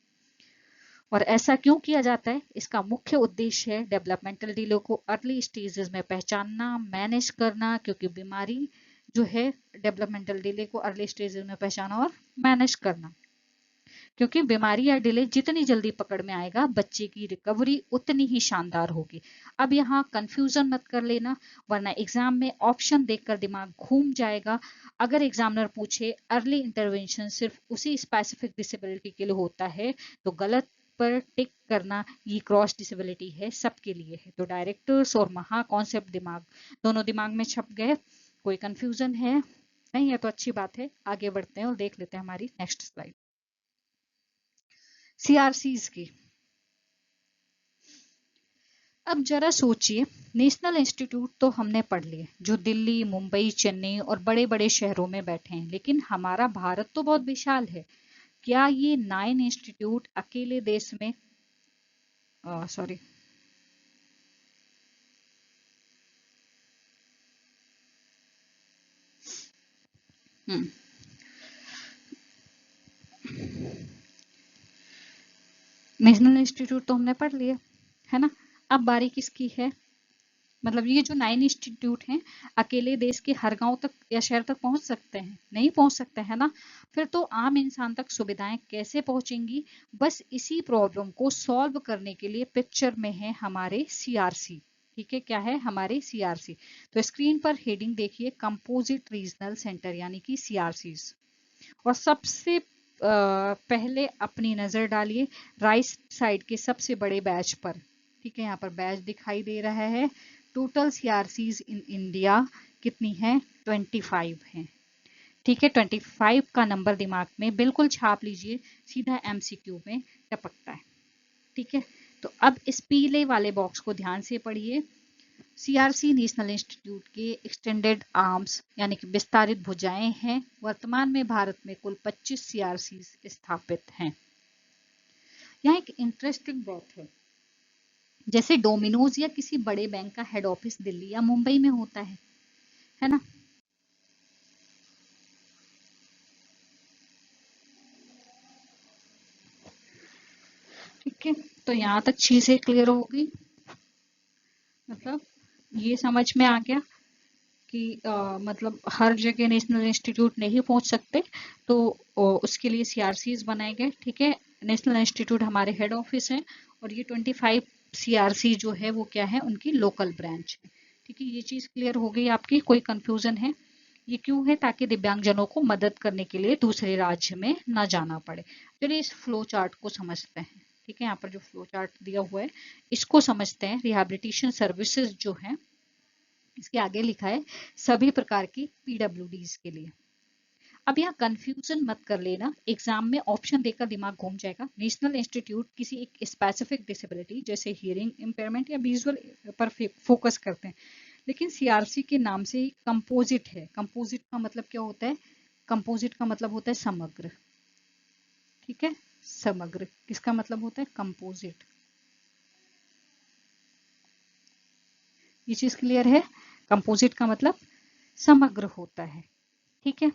और ऐसा क्यों किया जाता है? इसका मुख्य उद्देश्य है डेवलपमेंटल डिले को अर्ली स्टेजेस में पहचानना, मैनेज करना, क्योंकि बीमारी जो है, डेवलपमेंटल डिले को अर्ली स्टेजेस में पहचाना और मैनेज करना, क्योंकि बीमारी या डिले जितनी जल्दी पकड़ में आएगा, बच्चे की रिकवरी उतनी ही शानदार होगी। अब यहाँ कंफ्यूजन मत कर लेना, वरना एग्जाम में ऑप्शन देखकर दिमाग घूम जाएगा। अगर एग्जामिनर पूछे अर्ली इंटरवेंशन सिर्फ उसी स्पेसिफिक डिसेबिलिटी के लिए होता है, तो गलत पर टिक करना, ये क्रॉस डिसेबिलिटी है, सबके लिए है। तो डायरेक्टर्स और महा कॉन्सेप्ट दिमाग दोनों दिमाग में छप गए। कोई कंफ्यूजन है? नहीं है तो अच्छी बात है, आगे बढ़ते हैं और देख लेते हैं हमारी नेक्स्ट स्लाइड, CRCs की। अब जरा सोचिए, नेशनल इंस्टीट्यूट तो हमने पढ़ लिए, जो दिल्ली, मुंबई, चेन्नई और बड़े बड़े शहरों में बैठे हैं, लेकिन हमारा भारत तो बहुत विशाल है। क्या ये 9 इंस्टीट्यूट अकेले देश में, सॉरी, नेशनल इंस्टीट्यूट तो हमने पढ़ लिए, है ना। अब बारी किसकी है? मतलब ये जो 9 इंस्टीट्यूट हैं, अकेले देश के हर गांव तक या शहर तक पहुंच सकते हैं? नहीं पहुंच सकते, है ना। फिर तो आम इंसान तक सुविधाएं कैसे पहुंचेंगी? बस इसी प्रॉब्लम को सॉल्व करने के लिए पिक्चर में है हमारे CRC। ठीक है, क्या है हमारे CRC? तो स्क्रीन पर हेडिंग देखिए, कंपोजिट रीजनल सेंटर यानी कि CRCs। और सबसे पहले अपनी नजर डालिए राइट साइड के सबसे बड़े बैच पर। ठीक है, यहाँ पर बैच दिखाई दे रहा है। टोटल CRCs इन इंडिया कितनी है? 25 है। ठीक है, 25 का नंबर दिमाग में बिल्कुल छाप लीजिए, सीधा MCQ में टपकता है। ठीक है, तो अब इस पीले वाले बॉक्स को ध्यान से पढ़िए। CRC नेशनल इंस्टीट्यूट के एक्सटेंडेड आर्म्स यानी कि विस्तारित भुजाएं हैं। वर्तमान में भारत में कुल 25 CRC स्थापित हैं। यहाँ एक इंटरेस्टिंग बात है, जैसे डोमिनोज या किसी बड़े बैंक का हेड ऑफिस दिल्ली या मुंबई में होता है ना। ठीक है, तो यहाँ तक चीजें क्लियर होगी, मतलब ये समझ में आ गया कि मतलब हर जगह नेशनल इंस्टीट्यूट नहीं पहुंच सकते, तो उसके लिए CRCs बनाए गए। ठीक है, नेशनल इंस्टीट्यूट हमारे हेड ऑफिस हैं, और ये 25 CRC जो है वो क्या है, उनकी लोकल ब्रांच है। ठीक है, ये चीज़ क्लियर हो गई आपकी? कोई कंफ्यूजन है? ये क्यों है? ताकि दिव्यांगजनों को मदद करने के लिए दूसरे राज्य में ना जाना पड़े। चलिए इस फ्लो चार्ट को समझते हैं। ठीक है, यहाँ पर जो फ्लो चार्ट दिया हुआ है, इसको समझते हैं। रिहैबिलिटेशन सर्विसेज जो है, इसके आगे लिखा है सभी प्रकार की PWDs के लिए। अब यहाँ कंफ्यूजन मत कर लेना, एग्जाम में ऑप्शन देकर दिमाग घूम जाएगा। नेशनल इंस्टीट्यूट किसी एक स्पेसिफिक डिसेबिलिटी जैसे हियरिंग इम्पेयरमेंट या विजुअल पर फोकस करते हैं, लेकिन CRC के नाम से ही कंपोजिट है। कंपोजिट का मतलब क्या होता है? कंपोजिट का मतलब होता है समग्र। ठीक है। समग्र किसका मतलब होता है? कंपोजिट। ये चीज क्लियर है? कंपोजिट का मतलब समग्र होता है। ठीक है।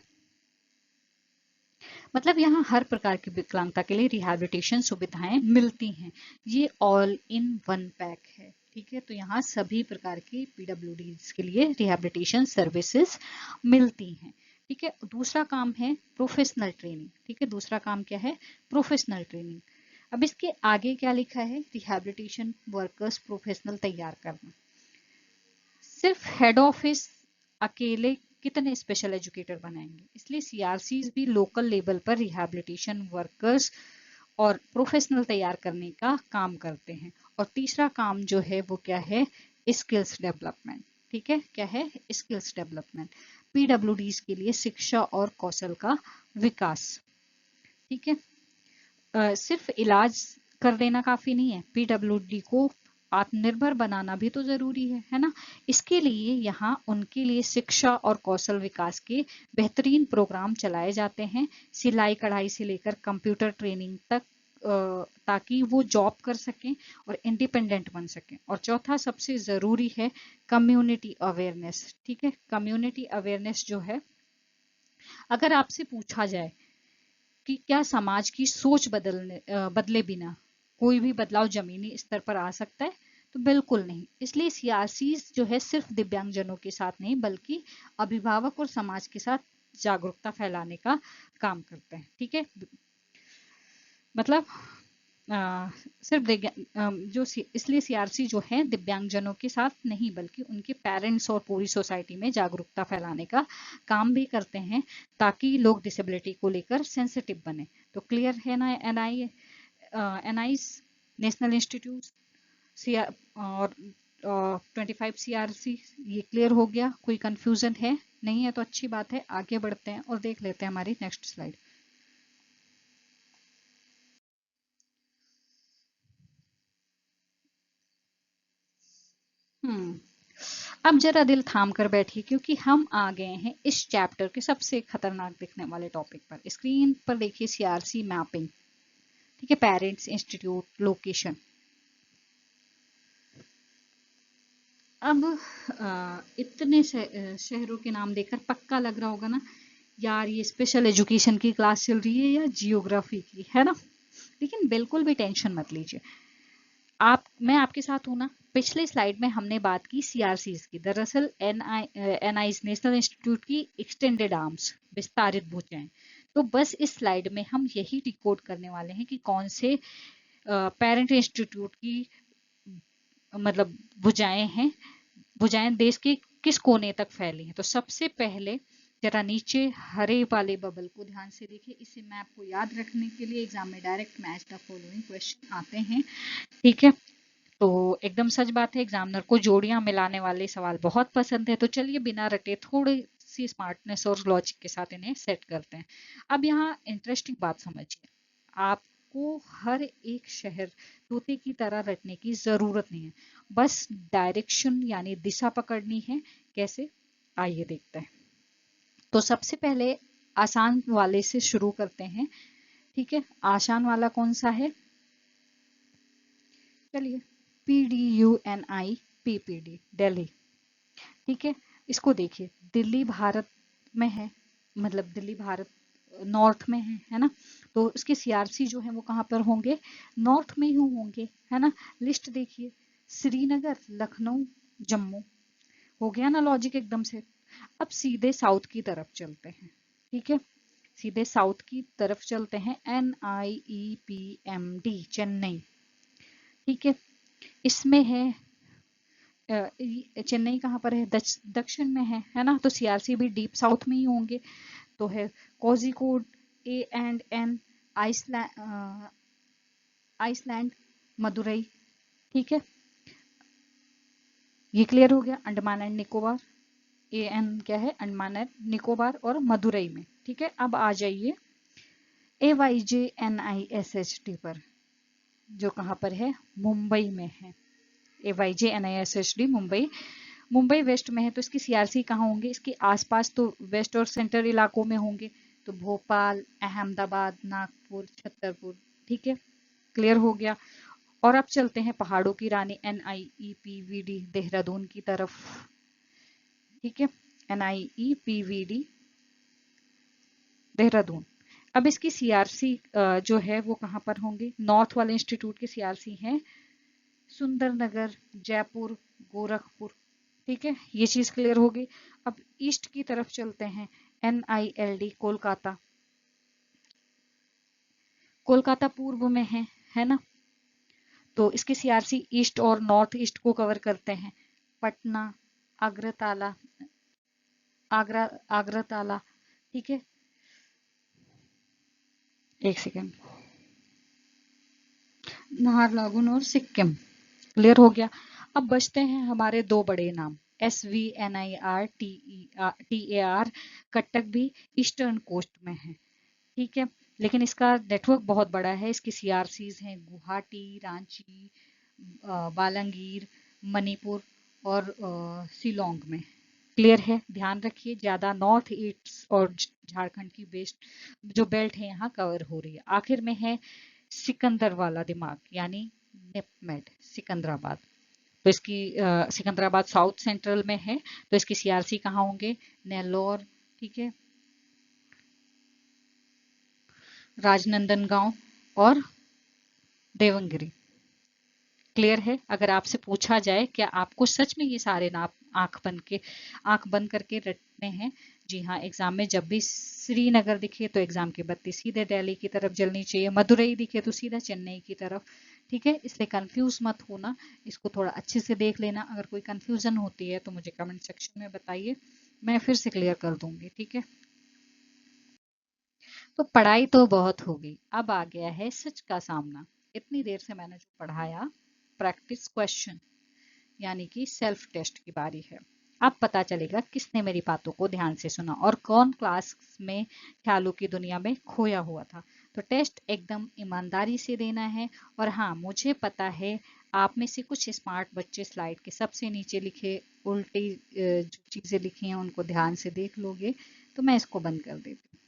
मतलब यहाँ हर प्रकार की विकलांगता के लिए रिहैबिलिटेशन सुविधाएं मिलती हैं। ये ऑल इन वन पैक है। ठीक है। तो यहाँ सभी प्रकार की पीडब्ल्यूडीज के लिए रिहैबिलिटेशन सर्विसेज मिलती हैं। ठीक है। दूसरा काम है प्रोफेशनल ट्रेनिंग। ठीक है। दूसरा काम क्या है? Professional training. अब इसके आगे क्या लिखा है? रिहैबिलिटेशन वर्कर्स प्रोफेशनल तैयार करना। सिर्फ हेड ऑफिस अकेले कितने स्पेशल एजुकेटर बनाएंगे? इसलिए सीआरसीज भी लोकल लेवल पर रिहैबिलिटेशन वर्कर्स और प्रोफेशनल तैयार करने का काम करते हैं। और तीसरा काम जो है वो क्या है? Skills development. ठीक है। क्या है? Skills development. पीडब्ल्यूडीज के लिए शिक्षा और कौशल का विकास। ठीक है। सिर्फ इलाज कर देना काफी नहीं है, पीडब्ल्यूडी को आत्मनिर्भर बनाना भी तो जरूरी है ना। इसके लिए यहाँ उनके लिए शिक्षा और कौशल विकास के बेहतरीन प्रोग्राम चलाए जाते हैं, सिलाई कढ़ाई से लेकर कंप्यूटर ट्रेनिंग तक, ताकि वो जॉब कर सकें और इंडिपेंडेंट बन सकें। और चौथा सबसे जरूरी है कम्युनिटी अवेयरनेस। ठीक है। कम्युनिटी अवेयरनेस जो है, अगर आपसे पूछा जाए कि क्या समाज की सोच बदले बिना कोई भी बदलाव जमीनी स्तर पर आ सकता है? तो बिल्कुल नहीं। इसलिए सीआरसी जो है सिर्फ दिव्यांगजनों के साथ नहीं बल्कि अभिभावक और समाज के साथ जागरूकता फैलाने का काम करते हैं। ठीक है। मतलब सिर्फ इसलिए सीआरसी जो है दिव्यांगजनों के साथ नहीं बल्कि उनके पेरेंट्स और पूरी सोसाइटी में जागरूकता फैलाने का काम भी करते हैं, ताकि लोग डिसेबिलिटी को लेकर सेंसिटिव बने। तो क्लियर है ना? एनआई नेशनल इंस्टीट्यूट सीआर और 25 सीआरसी, ये क्लियर हो गया? कोई कंफ्यूजन है? नहीं है तो अच्छी बात है, आगे बढ़ते हैं और देख लेते हैं हमारी नेक्स्ट स्लाइड। हम्म। अब जरा दिल थाम कर बैठिए क्योंकि हम आ गए हैं इस चैप्टर के सबसे खतरनाक दिखने वाले टॉपिक पर। स्क्रीन पर देखिए सीआरसी मैपिंग। ठीक है। Parents, institute, location. अब इतने शहरों के नाम देखकर पक्का लग रहा होगा ना, यार ये स्पेशल एजुकेशन की क्लास चल रही है या जियोग्राफी की, है ना? लेकिन बिल्कुल भी टेंशन मत लीजिए। मैं आपके साथ हूं ना। पिछले स्लाइड में हमने बात की सीआरसीज की। दरअसल एनआई नेशनल इंस्टीट्यूट की एक्सटेंडेड आर्म्स, विस्तारित भुजाएं। तो बस इस स्लाइड में हम यही डिकोड करने वाले हैं कि कौन से पेरेंट इंस्टीट्यूट की मतलब भुजाएं हैं, भुजाएं देश के किस कोने तक फैली हैं। तो सबसे पहले जरा नीचे हरे वाले बबल को ध्यान से देखिए। इसे मैं आपको याद रखने के लिए एग्जाम में direct match the following question आते हैं। ठीक है। तो एकदम सच बात है, एग्जामिनर को जोड़ियां मिलाने वाले सवाल बहुत पसंद है। तो चलिए बिना रटे थोड़ी सी स्मार्टनेस और लॉजिक के साथ इन्हें सेट करते हैं। अब यहाँ इंटरेस्टिंग बात समझिए। आपको हर एक शहर तोते की तरह रटने की जरूरत नहीं है, बस डायरेक्शन यानी दिशा पकड़नी है। कैसे? आइए देखते हैं। तो सबसे पहले आसान वाले से शुरू करते हैं। ठीक है। आसान वाला कौन सा है? चलिए, PDUNI PPD दिल्ली। ठीक है। इसको देखिए, दिल्ली भारत में है, मतलब दिल्ली भारत नॉर्थ में है ना? तो उसके सीआरसी जो है वो कहाँ पर होंगे? नॉर्थ में ही होंगे, है ना? लिस्ट देखिए, श्रीनगर, लखनऊ, जम्मू। हो गया ना लॉजिक एकदम से? अब सीधे साउथ की तरफ चलते हैं। ठीक है। सीधे साउथ की तरफ चलते हैं। NIEPMD चेन्नई। ठीक है। इसमें है चेन्नई कहाँ पर है? दक्षिण में है ना? तो सीआरसी भी डीप साउथ में ही होंगे। तो है Kozhikode, A&N, Iceland, Iceland, Madurai. ठीक है। ये क्लियर हो गया। अंडमान एंड निकोबार, AN क्या है? अंडमान एंड निकोबार और मदुरई में। ठीक है। अब आ जाइए AYJNISHD पर, जो कहाँ पर है? मुंबई में है। AYJNISHD मुंबई, मुंबई वेस्ट में है। तो इसकी सीआरसी कहाँ होंगे? इसके आसपास तो वेस्ट और सेंटर इलाकों में होंगे। तो भोपाल, अहमदाबाद, नागपुर, छतरपुर। ठीक है, क्लियर हो गया। और अब चलते हैं पहाड़ों की रानी NIEPVD देहरादून की तरफ। ठीक है, NIEPVD देहरादून। अब इसकी CRC जो है वो कहाँ पर होंगे? नॉर्थ वाले इंस्टीट्यूट के CRC हैं सुंदरनगर, जयपुर, गोरखपुर। ठीक है, ये चीज क्लियर होगी। अब ईस्ट की तरफ चलते हैं। NILD कोलकाता। कोलकाता पूर्व में है ना? तो इसके CRC ईस्ट और नॉर्थ ईस्ट को कवर करते हैं। पटना, आगरताला, आगरताला। ठीक है, एक सेकेंड, नाहरलगुन और सिक्किम। क्लियर हो गया। अब बचते हैं हमारे दो बड़े नाम, SVNIR कटक भी ईस्टर्न कोस्ट में है। ठीक है, लेकिन इसका नेटवर्क बहुत बड़ा है। इसकी CRCs हैं गुवाहाटी, रांची, बालांगीर, मणिपुर और शिलोंग में। क्लियर है, ध्यान रखिए ज्यादा नॉर्थ ईस्ट और झारखंड की बेस्ट जो बेल्ट है यहाँ कवर हो रही है। आखिर में है सिकंदर वाला दिमाग यानी निपमेड, सिकंदराबाद। तो इसकी सिकंदराबाद साउथ सेंट्रल में है, तो इसकी CRC कहाँ होंगे? नेल्लोर। ठीक है, राजनंदनगांव और देवंगिरी। क्लियर है। अगर आपसे पूछा जाए क्या आपको सच में ये सारे नाम आंख बंद करके रटने हैं? जी हाँ, एग्जाम में जब भी श्रीनगर दिखे तो एग्जाम की बत्ती सीधे दिल्ली की तरफ जलनी चाहिए, मदुरई दिखे तो सीधा चेन्नई की तरफ। ठीक है, इसलिए कंफ्यूज मत होना, इसको थोड़ा अच्छे से देख लेना। अगर कोई कंफ्यूजन होती है तो मुझे कमेंट सेक्शन में बताइए, मैं फिर से क्लियर कर दूंगी। ठीक है, तो पढ़ाई तो बहुत हो गई, अब आ गया है सच का सामना। इतनी देर से मैंने जो पढ़ाया, प्रैक्टिस क्वेश्चन यानी कि सेल्फ टेस्ट की बारी है। अब पता चलेगा किसने मेरी बातों को ध्यान से सुना और कौन क्लास में ख्यालों की दुनिया में खोया हुआ था। तो टेस्ट एकदम ईमानदारी से देना है। और हाँ, मुझे पता है आप में से कुछ स्मार्ट बच्चे स्लाइड के सबसे नीचे लिखे उल्टी जो चीजें लिखी हैं उनको ध्यान से देख लोगे, तो मैं इसको बंद कर देती हूँ।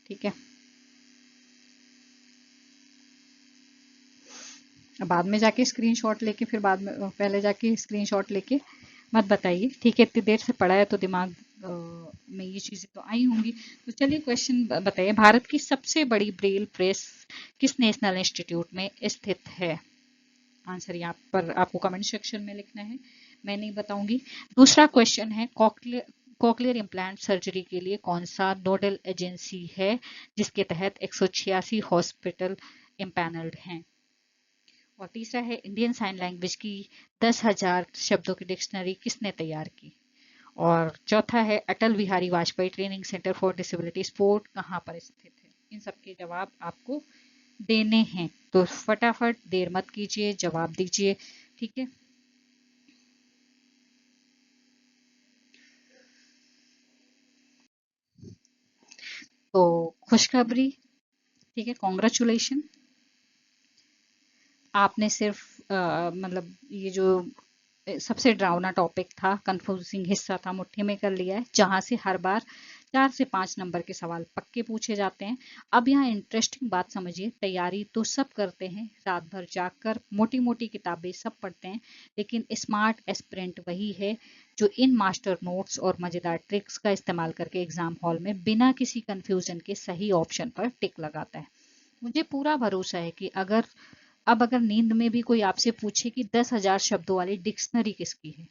ठीक है, बाद में जाके स्क्रीनशॉट लेके फिर बाद में पहले जाके स्क्रीनशॉट लेके मत बताइए। ठीक है, इतनी देर से पढ़ा है तो दिमाग में ये चीजें तो आई होंगी। तो चलिए क्वेश्चन बताइए, भारत की सबसे बड़ी ब्रेल प्रेस किस नेशनल इंस्टीट्यूट में स्थित है? आंसर यहाँ पर आपको कमेंट सेक्शन में लिखना है, मैं नहीं बताऊंगी। दूसरा क्वेश्चन है, कॉकलियर इम्प्लांट सर्जरी के लिए कौन सा नोडल एजेंसी है जिसके तहत 186 हॉस्पिटल इम्पैनल्ड हैं? और तीसरा है, इंडियन साइन लैंग्वेज की 10,000 शब्दों की डिक्शनरी किसने तैयार की? और चौथा है, Atal Bihari Vajpayee training centre for disability sport कहाँ पर स्थित है? इन सबके जवाब आपको देने हैं, तो फटाफट देर मत कीजिए, जवाब दीजिए। ठीक है, तो खुशखबरी, ठीक है, कॉन्ग्रेचुलेशन, आपने सिर्फ मतलब ये जो सबसे डरावना टॉपिक था, कंफ्यूजिंग हिस्सा था, मुट्ठी में कर लिया है, जहां से हर बार 4 से 5 नंबर के सवाल पक्के पूछे जाते हैं। अब यहाँ इंटरेस्टिंग बात समझिए, तैयारी तो सब करते हैं, रात भर जागकर मोटी मोटी किताबें सब पढ़ते हैं, लेकिन स्मार्ट एस्पिरेंट वही है जो इन मास्टर नोट्स और मजेदार ट्रिक्स का इस्तेमाल करके एग्जाम हॉल में बिना किसी कंफ्यूजन के सही ऑप्शन पर टिक लगाता है। मुझे पूरा भरोसा है कि अगर नींद में भी कोई आपसे पूछे कि 10,000 शब्दों वाली डिक्शनरी किसकी है,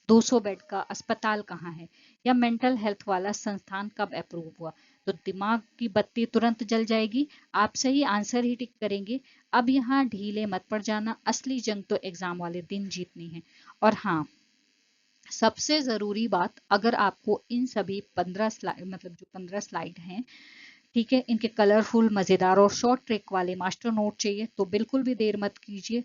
200 बेड का अस्पताल कहाँ है, या मेंटल हेल्थ वाला संस्थान कब अप्रूव हुआ, तो दिमाग की बत्ती तुरंत जल जाएगी। आप सही आंसर ही टिक करेंगे। अब यहाँ ढीले मत पड़ जाना, असली जंग तो एग्जाम वाले दिन जीतनी है। और हाँ, सबसे जरूरी बात, अगर आपको इन सभी 15 स्लाइड मतलब जो 15 स्लाइड हैं, ठीक है, इनके कलरफुल मजेदार और शॉर्ट ट्रिक वाले मास्टर नोट चाहिए तो बिल्कुल भी देर मत कीजिए,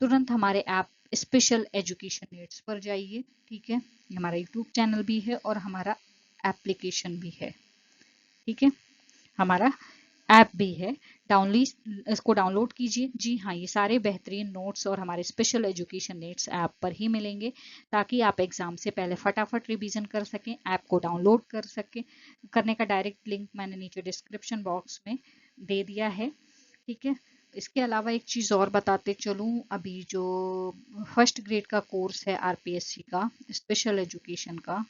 तुरंत हमारे ऐप स्पेशल एजुकेशन नीड्स पर जाइए। ठीक है, ये हमारा यूट्यूब चैनल भी है और हमारा एप्लीकेशन भी है। ठीक है, हमारा ऐप भी है, डाउनलोड इसको डाउनलोड कीजिए। जी हाँ, ये सारे बेहतरीन नोट्स और हमारे स्पेशल एजुकेशन नेट्स ऐप पर ही मिलेंगे, ताकि आप एग्जाम से पहले फटाफट रिवीजन कर सकें। ऐप को डाउनलोड कर सकें, करने का डायरेक्ट लिंक मैंने नीचे डिस्क्रिप्शन बॉक्स में दे दिया है। ठीक है, इसके अलावा एक चीज़ और बताते चलूँ, अभी जो फर्स्ट ग्रेड का कोर्स है आरपीएससी का स्पेशल एजुकेशन का,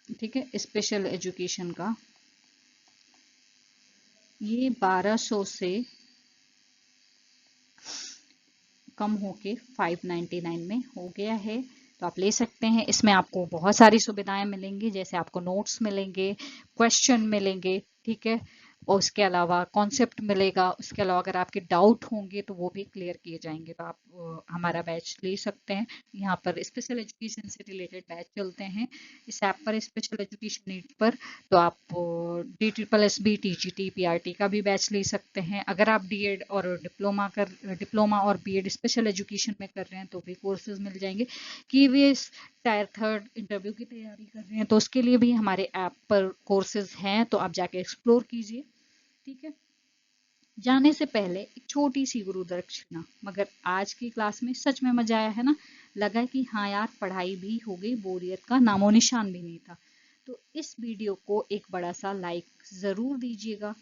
ठीक है, स्पेशल एजुकेशन का ये 1200 से कम होके 599 में हो गया है। तो आप ले सकते हैं। इसमें आपको बहुत सारी सुविधाएं मिलेंगी, जैसे आपको नोट्स मिलेंगे, क्वेश्चन मिलेंगे, ठीक है, और उसके अलावा कॉन्सेप्ट मिलेगा। उसके अलावा अगर आपके डाउट होंगे तो वो भी क्लियर किए जाएंगे। तो आप हमारा बैच ले सकते हैं। यहाँ पर स्पेशल एजुकेशन से रिलेटेड बैच चलते हैं इस ऐप पर, स्पेशल एजुकेशन नीड पर। तो आप DSSB TGT PRT का भी बैच ले सकते हैं। अगर आप डीएड और डिप्लोमा और बीएड स्पेशल एजुकेशन में कर रहे हैं तो भी कोर्सेज मिल जाएंगे। KVS टायर 3 इंटरव्यू की तैयारी कर रहे हैं तो उसके लिए भी हमारे ऐप पर कोर्सेज हैं, तो आप जाके एक्सप्लोर कीजिए। ठीक है, जाने से पहले एक छोटी सी गुरु दक्षिणा। मगर आज की क्लास में सच में मजा आया है ना? लगा कि हाँ यार, पढ़ाई भी हो गई, बोरियत का नामो निशान भी नहीं था। तो इस वीडियो को एक बड़ा सा लाइक ज़रूर दीजिएगा।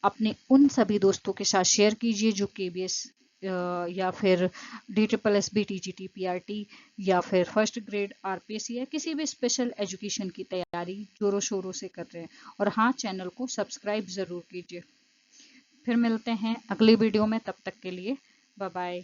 अपने उन सभी दोस्तों के साथ शेयर कीजिए जो केबीएस या फिर DSSB TGT PRT या फिर फर्स्ट ग्रेड आरपीएससी या किसी भी स्पेशल एजुकेशन की तैयारी जोरों शोरों से कर रहे हैं। और हाँ, चैनल को सब्सक्राइब ज़रूर कीजिए। फिर मिलते हैं अगली वीडियो में, तब तक के लिए बाय बाय।